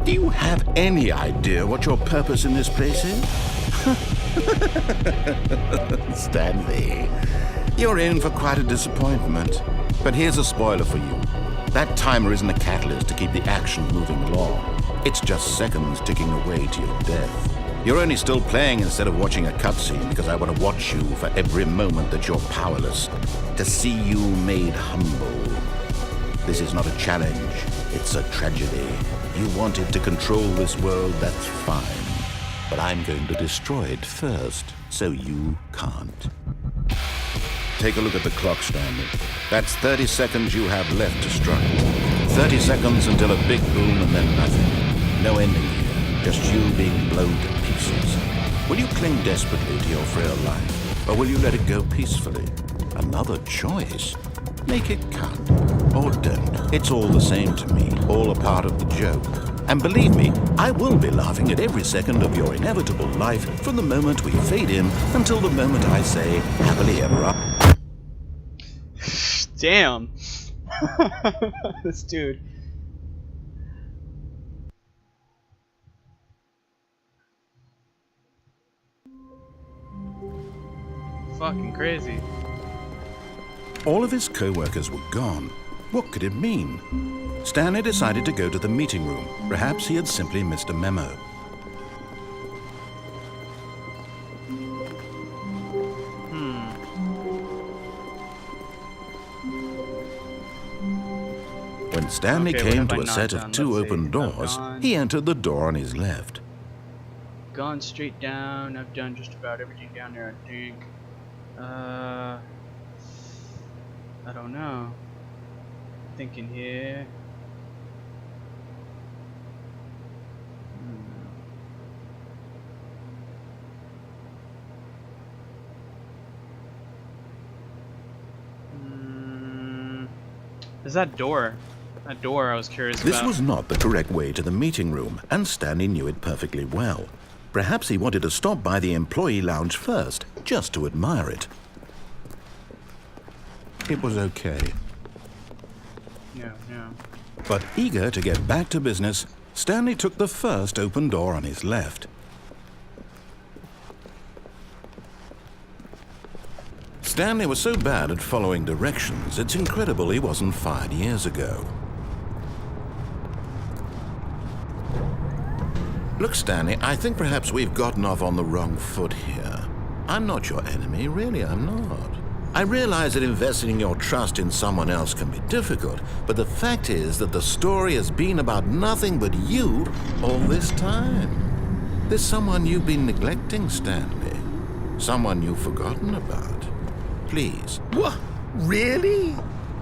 Do you have any idea what your purpose in this place is? Stanley, you're in for quite a disappointment. But here's a spoiler for you. That timer isn't a catalyst to keep the action moving along. It's just seconds ticking away to your death. You're only still playing instead of watching a cutscene because I want to watch you for every moment that you're powerless, to see you made humble. This is not a challenge, it's a tragedy. You wanted to control this world, that's fine. But I'm going to destroy it first, so you can't. Take a look at the clock, Stanley. That's 30 seconds you have left to strike. 30 seconds until a big boom and then nothing. No ending here, just you being blown to pieces. Will you cling desperately to your frail life, or will you let it go peacefully? Another choice. Make it count, or don't. It's all the same to me, all a part of the joke. And believe me, I will be laughing at every second of your inevitable life from the moment we fade in until the moment I say, happily ever after. Damn. This dude. Fucking crazy. All of his co-workers were gone. What could it mean? Stanley decided to go to the meeting room. Perhaps he had simply missed a memo. When Stanley came to a set of two open doors, he entered the door on his left. Gone straight down. I've done just about everything down there, I think. I don't know. Thinking here. There's that door. That door I was curious about. This was not the correct way to the meeting room, and Stanley knew it perfectly well. Perhaps he wanted to stop by the employee lounge first, just to admire it. It was okay. No. But eager to get back to business, Stanley took the first open door on his left. Stanley was so bad at following directions, it's incredible he wasn't fired years ago. Look, Stanley, I think perhaps we've gotten off on the wrong foot here. I'm not your enemy, really, I'm not. I realize that investing your trust in someone else can be difficult, but the fact is that the story has been about nothing but you all this time. There's someone you've been neglecting, Stanley. Someone you've forgotten about. Please. What? Really?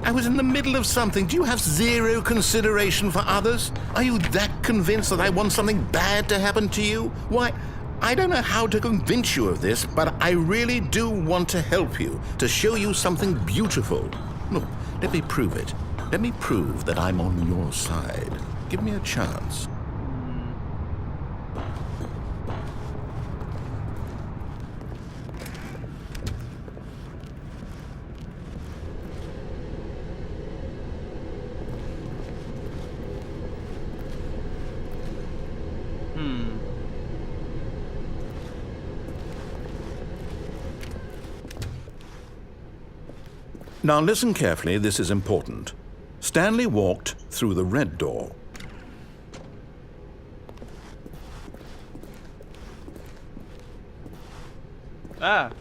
I was in the middle of something. Do you have zero consideration for others? Are you that convinced that I want something bad to happen to you? Why, I don't know how to convince you of this, but I really do want to help you, to show you something beautiful. Look, let me prove it. Let me prove that I'm on your side. Give me a chance. Now listen carefully, this is important. Stanley walked through the red door. Ah.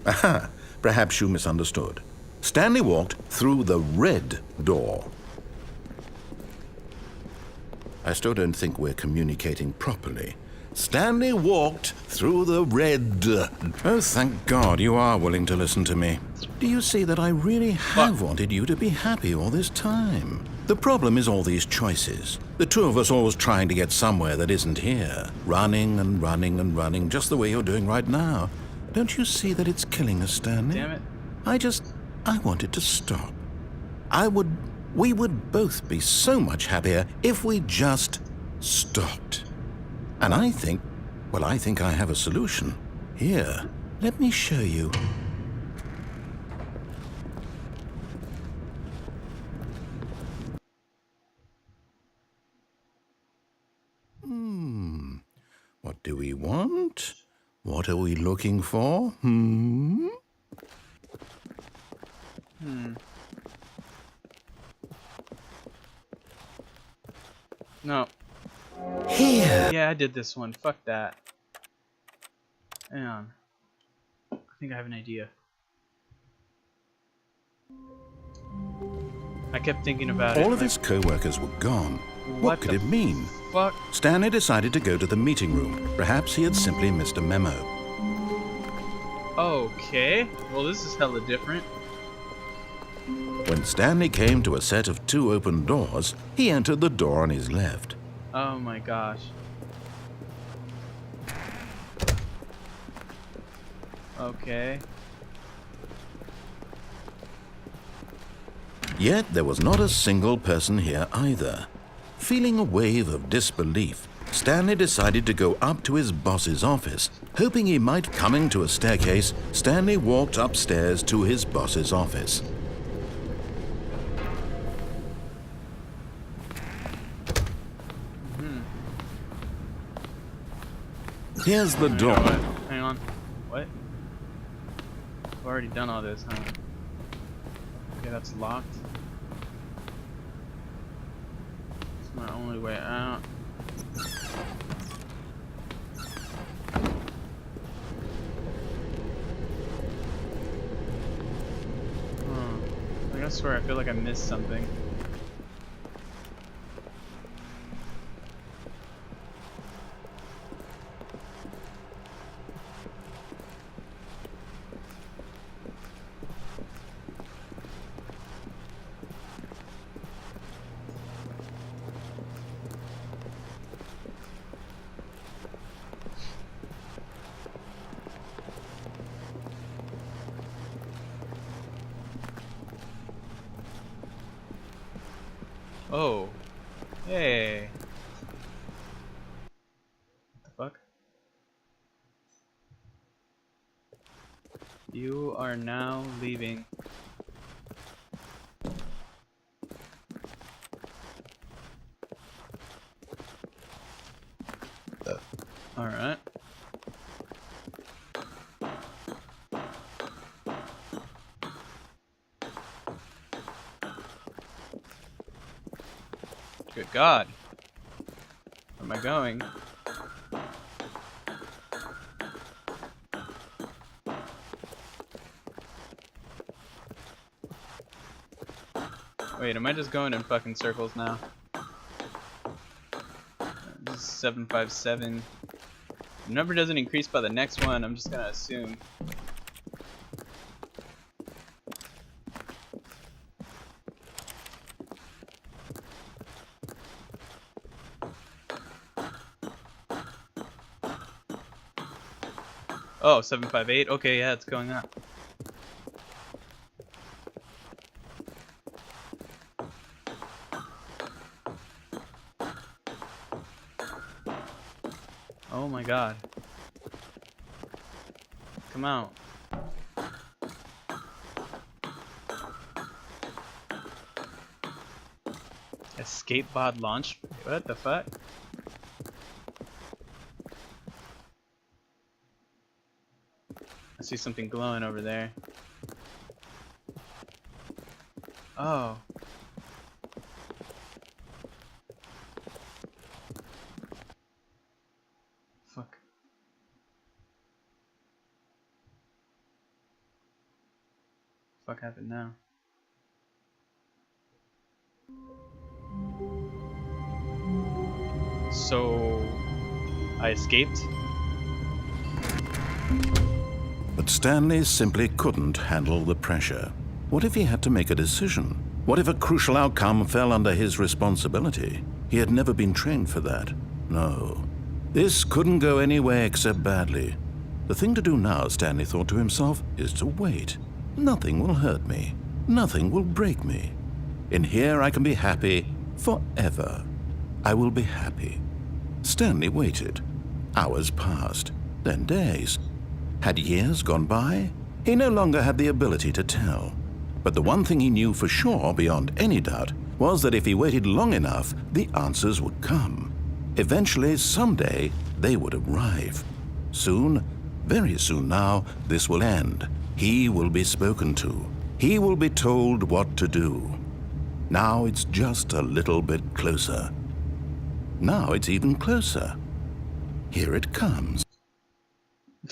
Aha, perhaps you misunderstood. Stanley walked through the red door. I still don't think we're communicating properly. Stanley walked through the red... Oh, thank God you are willing to listen to me. Do you see that I really have wanted you to be happy all this time? The problem is all these choices. The two of us always trying to get somewhere that isn't here. Running and running and running, just the way you're doing right now. Don't you see that it's killing us, Stanley? Damn it. I wanted to stop. We would both be so much happier if we just stopped. And I think I have a solution. Here, let me show you. What do we want? What are we looking for? No. Here. Yeah, I did this one. Fuck that. Hang on. I think I have an idea. I kept thinking about it. All of his co-workers were gone. What could the it mean? Fuck. Stanley decided to go to the meeting room. Perhaps he had simply missed a memo. Okay. Well, this is hella different. When Stanley came to a set of 2 open doors, he entered the door on his left. Oh my gosh. Okay. Yet there was not a single person here either. Feeling a wave of disbelief, Stanley decided to go up to his boss's office. Hoping he might coming to a staircase, Stanley walked upstairs to his boss's office. Here's the door. Hang on. What? I've already done all this, huh? Okay, that's locked. It's my only way out. I swear, I feel like I missed something. Oh. Hey. What the fuck? You are now leaving. Alright. Good God. Where am I going? Wait, am I just going in fucking circles now? This is 757. The number doesn't increase by the next one, I'm just gonna assume. Oh, 758. Okay, yeah, it's going up. Oh my God. Come out. Escape pod launch? What the fuck? I see something glowing over there. Oh. Fuck. Fuck happened now? So I escaped? But Stanley simply couldn't handle the pressure. What if he had to make a decision? What if a crucial outcome fell under his responsibility? He had never been trained for that. No. This couldn't go any way except badly. The thing to do now, Stanley thought to himself, is to wait. Nothing will hurt me. Nothing will break me. In here I can be happy forever. I will be happy. Stanley waited. Hours passed, then days. Had years gone by? He no longer had the ability to tell. But the one thing he knew for sure, beyond any doubt, was that if he waited long enough, the answers would come. Eventually, someday, they would arrive. Soon, very soon now, this will end. He will be spoken to. He will be told what to do. Now it's just a little bit closer. Now it's even closer. here it comes.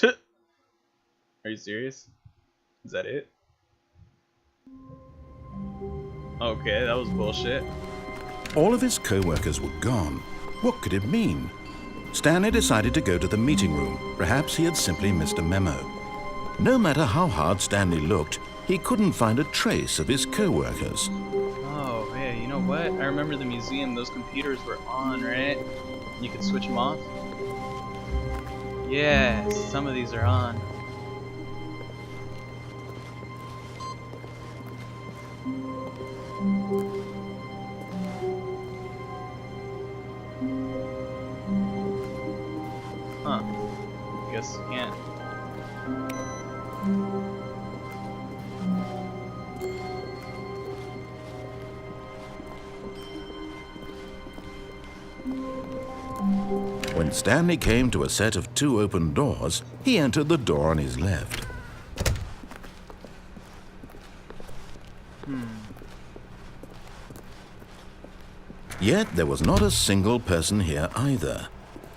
Are you serious? Is that it? Okay, that was bullshit. All of his co-workers were gone. What could it mean? Stanley decided to go to the meeting room. Perhaps he had simply missed a memo. No matter how hard Stanley looked, he couldn't find a trace of his co-workers. Oh, hey, you know what? I remember the museum, those computers were on, right? You could switch them off? Yeah, some of these are on. Huh. Guess you can't. When Stanley came to a set of 2 open doors, he entered the door on his left. Yet there was not a single person here either.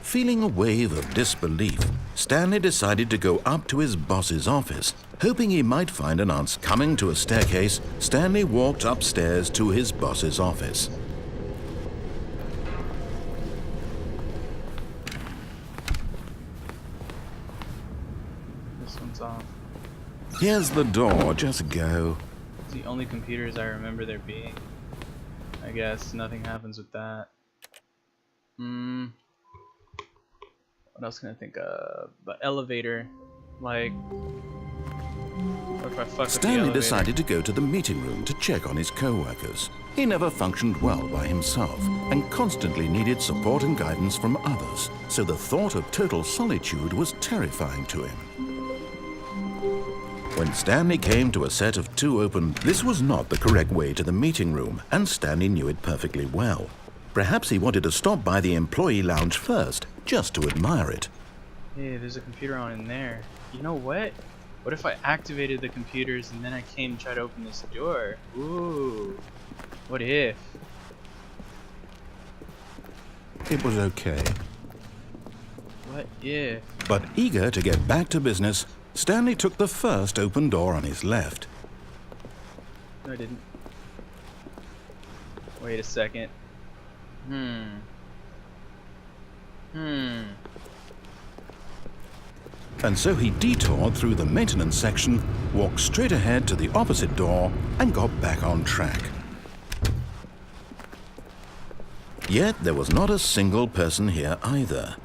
Feeling a wave of disbelief, Stanley decided to go up to his boss's office, hoping he might find an answer. Coming to a staircase, Stanley walked upstairs to his boss's office. This one's off. Here's the door, just go. It's the only computers I remember there being. I guess nothing happens with that. What else can I think of? The elevator. Like, what if I fuck with the Stanley elevator? decided to go to the meeting room to check on his co-workers. He never functioned well by himself and constantly needed support and guidance from others, so the thought of total solitude was terrifying to him. When Stanley came to a set of 2 open, this was not the correct way to the meeting room, and Stanley knew it perfectly well. Perhaps he wanted to stop by the employee lounge first, just to admire it. Hey, there's a computer on in there. You know what? What if I activated the computers and then I came and tried to open this door? Ooh. What if? It was okay. What if? But eager to get back to business, Stanley took the first open door on his left. No, I didn't. Wait a second. And so he detoured through the maintenance section, walked straight ahead to the opposite door, and got back on track. Yet there was not a single person here either.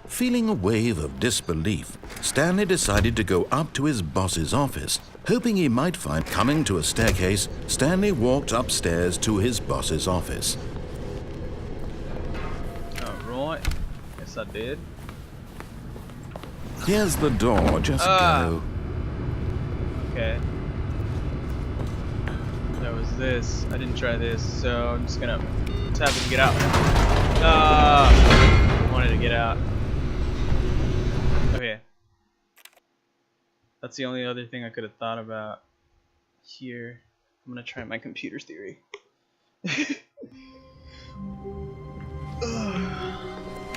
Feeling a wave of disbelief, Stanley decided to go up to his boss's office, hoping he might find. Coming to a staircase, Stanley walked upstairs to his boss's office. Alright. Guess I did. Here's the door, just go. Okay. That was this. I didn't try this, so I'm just gonna tap it and get out. I wanted to get out. Okay. That's the only other thing I could have thought about here. I'm gonna try my computer theory.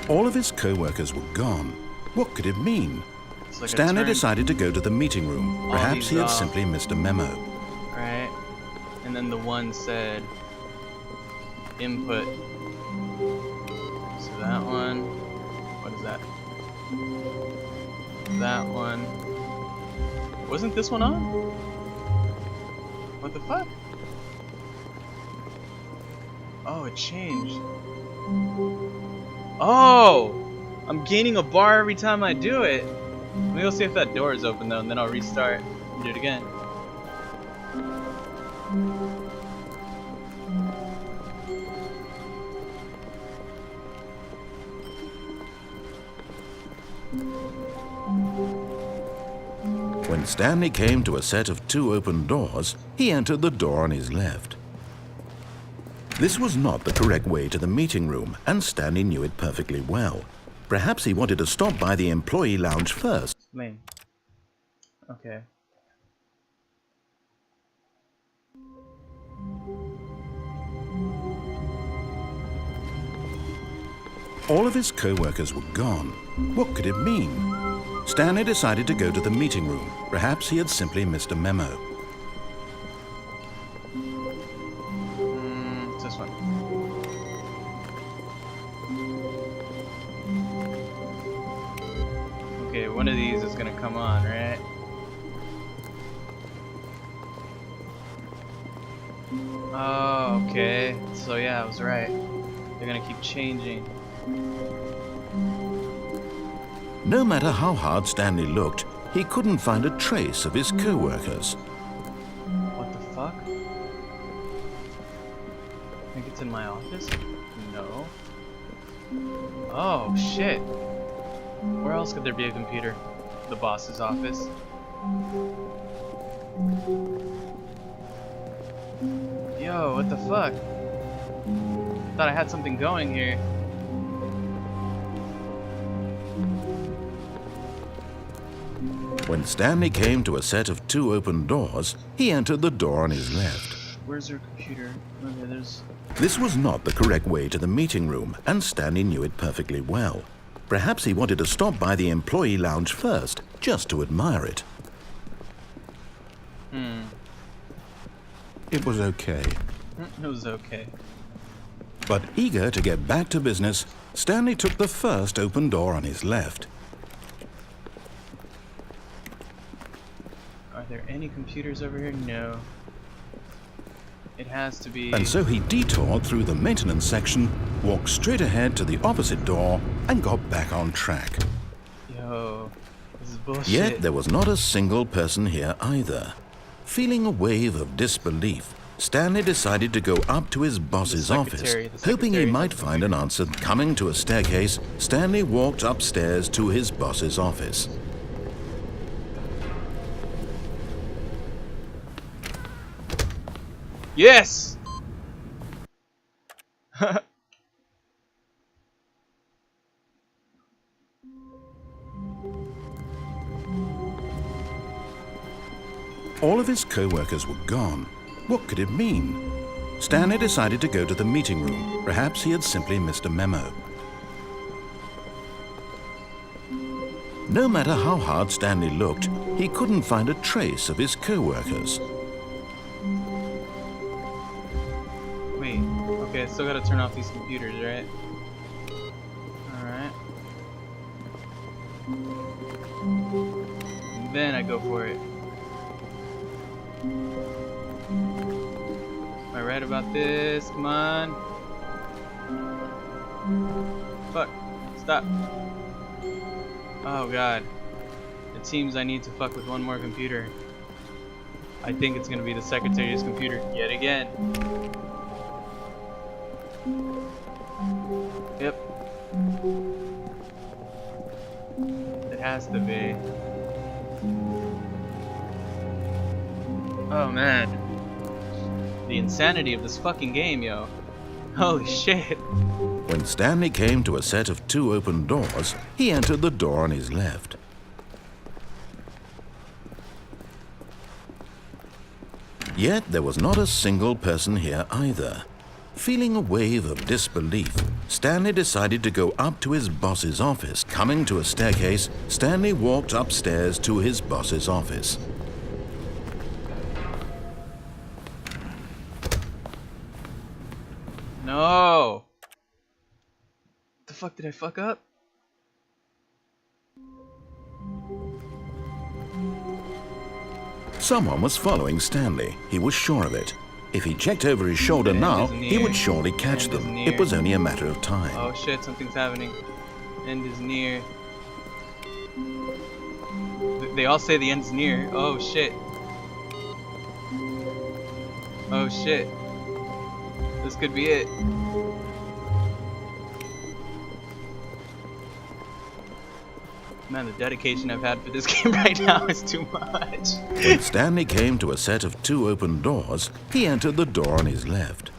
All of his co-workers were gone. What could it mean? It's like I Stanley turned decided to go to the meeting room. all Perhaps these he had off. simply missed a memo. Right? And then the one said input. So that one. What is that? That one. Wasn't this one on? What the fuck? Oh, it changed. Oh! I'm gaining a bar every time I do it. Let me go see if that door is open though, and then I'll restart and do it again. When Stanley came to a set of 2 open doors, he entered the door on his left. This was not the correct way to the meeting room, and Stanley knew it perfectly well. Perhaps he wanted to stop by the employee lounge first. Lame. Okay. All of his co-workers were gone. What could it mean? Stanley decided to go to the meeting room. Perhaps he had simply missed a memo. It's this one. Okay, one of these is gonna come on, right? Oh, okay. So yeah, I was right. They're gonna keep changing. No matter how hard Stanley looked, he couldn't find a trace of his co-workers. What the fuck? I think it's in my office? No. Oh, shit. Where else could there be a computer? The boss's office. Yo, what the fuck? Thought I had something going here. When Stanley came to a set of 2 open doors, he entered the door on his left. Where's her computer? Okay, there's... This was not the correct way to the meeting room, and Stanley knew it perfectly well. Perhaps he wanted to stop by the employee lounge first, just to admire it. It was okay. It was okay. But eager to get back to business, Stanley took the first open door on his left. Are there any computers over here? No. It has to be... And so he detoured through the maintenance section, walked straight ahead to the opposite door, and got back on track. Yo, this is bullshit. Yet there was not a single person here either. Feeling a wave of disbelief, Stanley decided to go up to his boss's office, hoping he might find an answer. Coming to a staircase, Stanley walked upstairs to his boss's office. Yes! All of his co-workers were gone. What could it mean? Stanley decided to go to the meeting room. Perhaps he had simply missed a memo. No matter how hard Stanley looked, he couldn't find a trace of his co-workers. Wait, okay, I still gotta turn off these computers, right? Alright. Then I go for it. Am I right about this? Come on. Fuck. Stop. Oh god. It seems I need to fuck with one more computer. I think it's gonna be the secretary's computer yet again. Yep. It has to be. Oh man. The insanity of this fucking game, yo. Holy shit. When Stanley came to a set of 2 open doors, he entered the door on his left. Yet there was not a single person here either. Feeling a wave of disbelief, Stanley decided to go up to his boss's office. Coming to a staircase, Stanley walked upstairs to his boss's office. No. What the fuck did I fuck up? Someone was following Stanley. He was sure of it. If he checked over his shoulder now, he would surely catch them. It was only a matter of time. Oh shit, something's happening. End is near. They all say the end's near. Oh shit. Oh shit. This could be it. Man, the dedication I've had for this game right now is too much. When Stanley came to a set of 2 open doors, he entered the door on his left.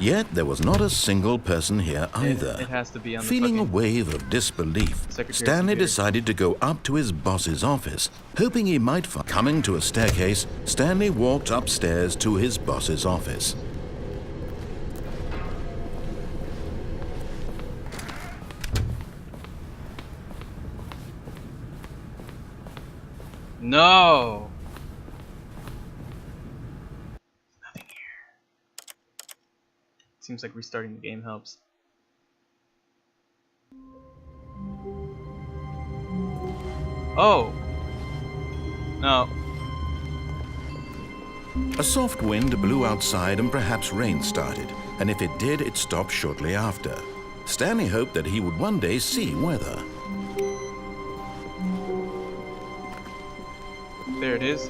Yet there was not a single person here either. It has to be on the Feeling a fucking wave of disbelief, secretary's Stanley computer. decided to go up to his boss's office, hoping he might find. Coming to a staircase, Stanley walked upstairs to his boss's office. No. Nothing here. Seems like restarting the game helps. Oh. No. A soft wind blew outside and perhaps rain started, and if it did, it stopped shortly after. Stanley hoped that he would one day see weather. There it is.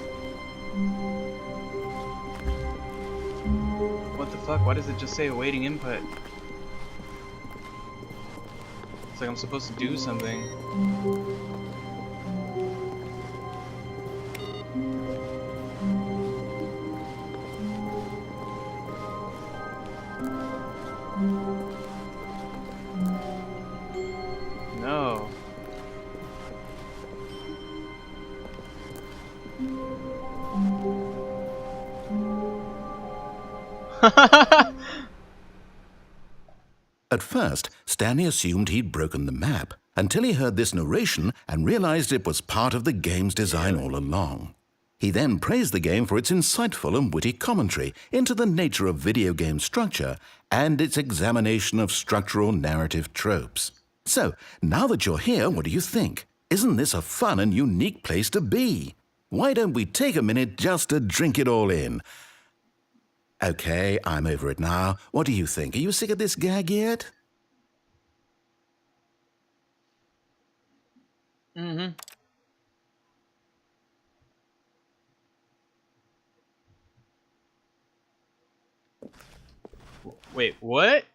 What the fuck? Why does it just say awaiting input? It's like I'm supposed to do something. No. At first, Stanley assumed he'd broken the map, until he heard this narration and realized it was part of the game's design all along. He then praised the game for its insightful and witty commentary into the nature of video game structure and its examination of structural narrative tropes. So, now that you're here, what do you think? Isn't this a fun and unique place to be? Why don't we take a minute just to drink it all in? Okay, I'm over it now. What do you think? Are you sick of this gag yet? Mm-hmm. Wait, what?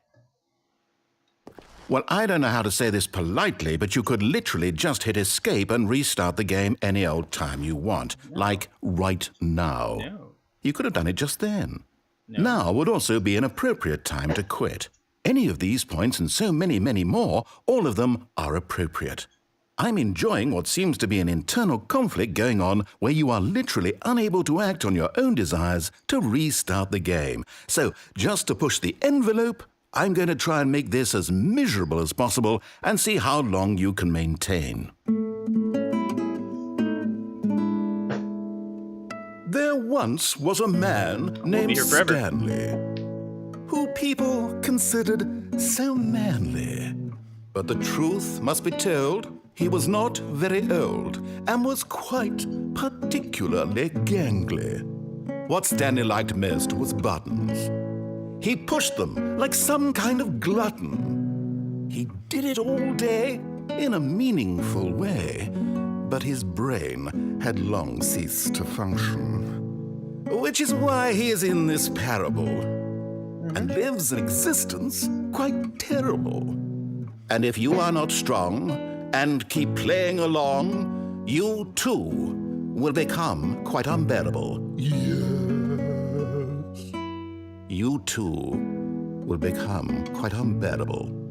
Well, I don't know how to say this politely, but you could literally just hit escape and restart the game any old time you want. No. Like right now. No. You could have done it just then. No. Now would also be an appropriate time to quit. Any of these points and so many, many more, all of them are appropriate. I'm enjoying what seems to be an internal conflict going on where you are literally unable to act on your own desires to restart the game. So, just to push the envelope, I'm going to try and make this as miserable as possible and see how long you can maintain. There once was a man named Stanley, who people considered so manly. But the truth must be told, he was not very old and was quite particularly gangly. What Stanley liked most was buttons. He pushed them like some kind of glutton. He did it all day in a meaningful way, but his brain had long ceased to function. Which is why he is in this parable and lives an existence quite terrible. And if you are not strong and keep playing along, you too will become quite unbearable. Yes. You too will become quite unbearable.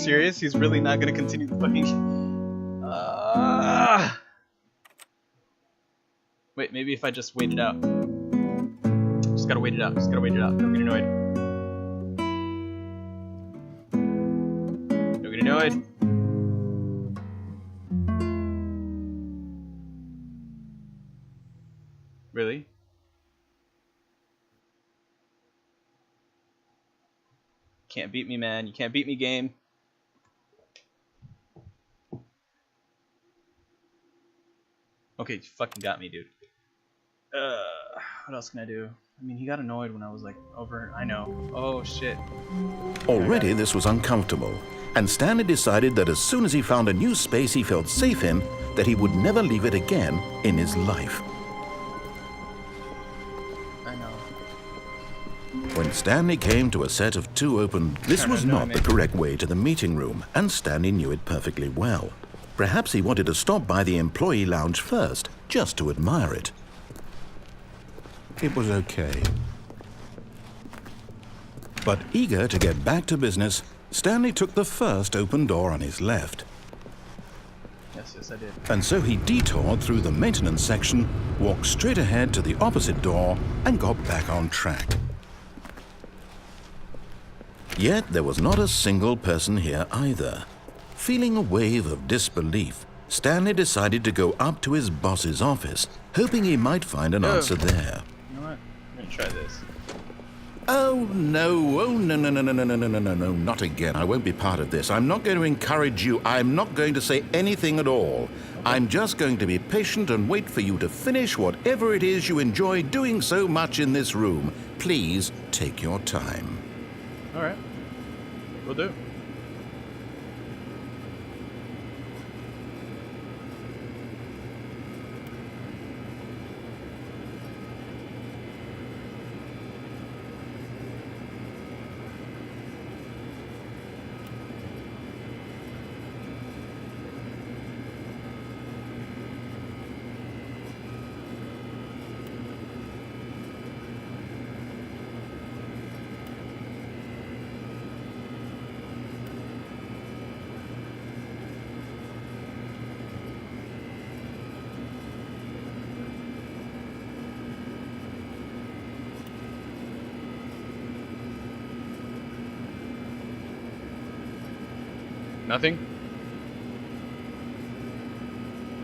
serious? He's really not gonna continue the fucking... Wait, maybe if I just wait it out. Just gotta wait it out. Just gotta wait it out. Don't get annoyed. Don't get annoyed. Really? Can't beat me, man. You can't beat me, game. Okay, you fucking got me, dude. What else can I do? I mean, he got annoyed when I was like over. I know. Oh shit. Already this was uncomfortable, and Stanley decided that as soon as he found a new space he felt safe in, that he would never leave it again in his life. I know. When Stanley came to a set of 2 open, this was not the correct way to the meeting room, and Stanley knew it perfectly well. Perhaps he wanted to stop by the employee lounge first, just to admire it. It was okay. But eager to get back to business, Stanley took the first open door on his left. Yes, I did. And so he detoured through the maintenance section, walked straight ahead to the opposite door, and got back on track. Yet there was not a single person here either. Feeling a wave of disbelief, Stanley decided to go up to his boss's office, hoping he might find an answer there. You know what? I'm gonna try this. Oh no, no, not again. I won't be part of this. I'm not going to encourage you. I'm not going to say anything at all. I'm just going to be patient and wait for you to finish whatever it is you enjoy doing so much in this room. Please take your time. Alright. Will do. Nothing?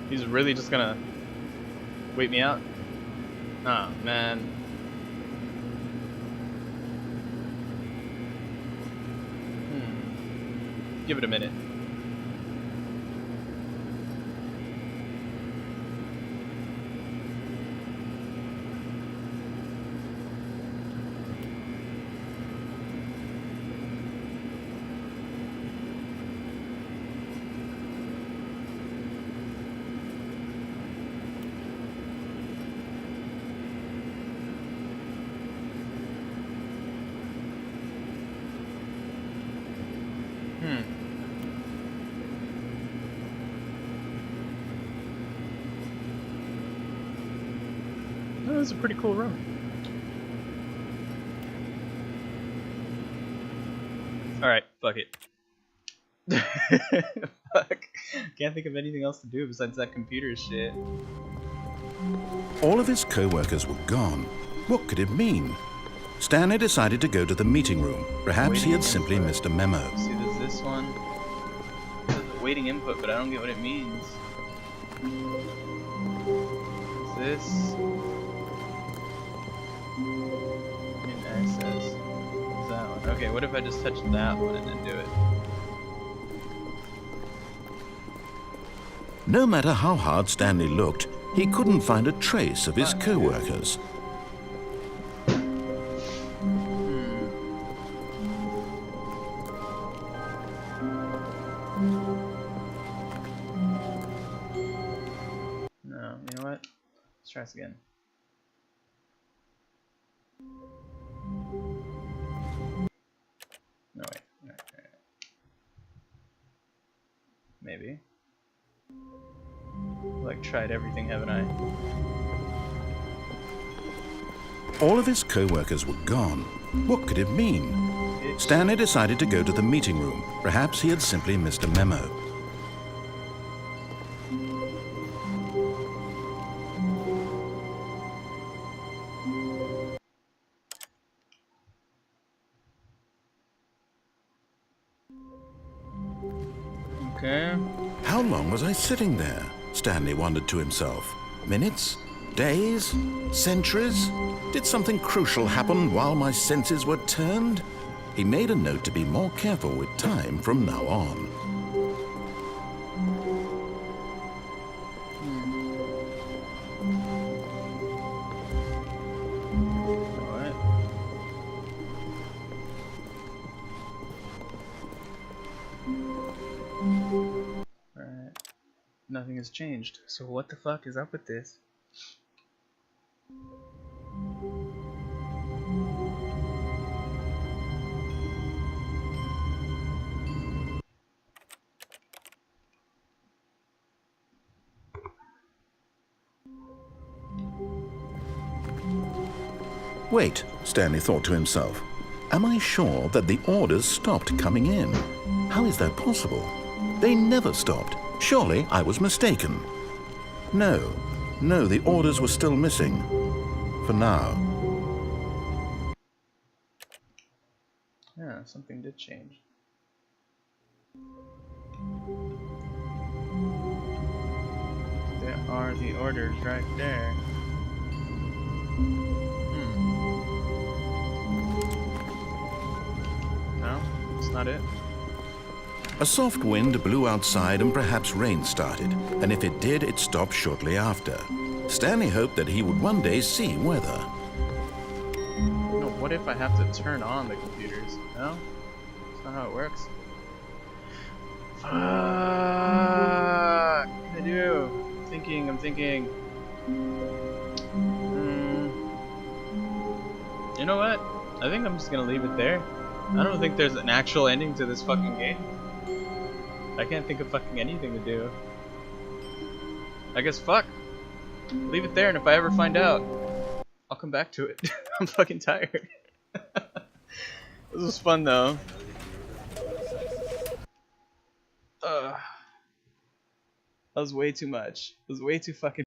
He's really just gonna wait me out? Oh, man. Give it a minute. That was a pretty cool room. Alright, fuck it. Fuck. Can't think of anything else to do besides that computer shit. All of his co-workers were gone. What could it mean? Stanley decided to go to the meeting room. Perhaps he had simply missed a memo. See, there's this one. There's waiting input, but I don't get what it means. What's this? In access. What's that one? Okay, what if I just touch that one and then do it? No matter how hard Stanley looked, he couldn't find a trace of his co-workers. No, you know what? Let's try this again. No, wait. Alright. Maybe. Like, tried everything, haven't I? All of his co-workers were gone. What could it mean? Stanley decided to go to the meeting room. Perhaps he had simply missed a memo. Okay. How long was I sitting there? Stanley wondered to himself. Minutes? Days? Centuries? Did something crucial happen while my senses were turned? He made a note to be more careful with time from now on. Alright. Alright. Nothing has changed. So what the fuck is up with this? Wait, Stanley thought to himself. Am I sure that the orders stopped coming in? How is that possible? They never stopped. Surely I was mistaken. No, the orders were still missing. For now. Yeah, something did change. There are the orders right there. No, that's not it. A soft wind blew outside and perhaps rain started, and if it did, it stopped shortly after. Stanley hoped that he would one day see weather. No, what if I have to turn on the computers? No? That's not how it works. Fuck! What can I do? I'm thinking. You know what? I think I'm just gonna leave it there. I don't think there's an actual ending to this fucking game. I can't think of fucking anything to do. I guess fuck. Leave it there, and if I ever find out, I'll come back to it. I'm fucking tired. This was fun though. That was way too much. It was way too fucking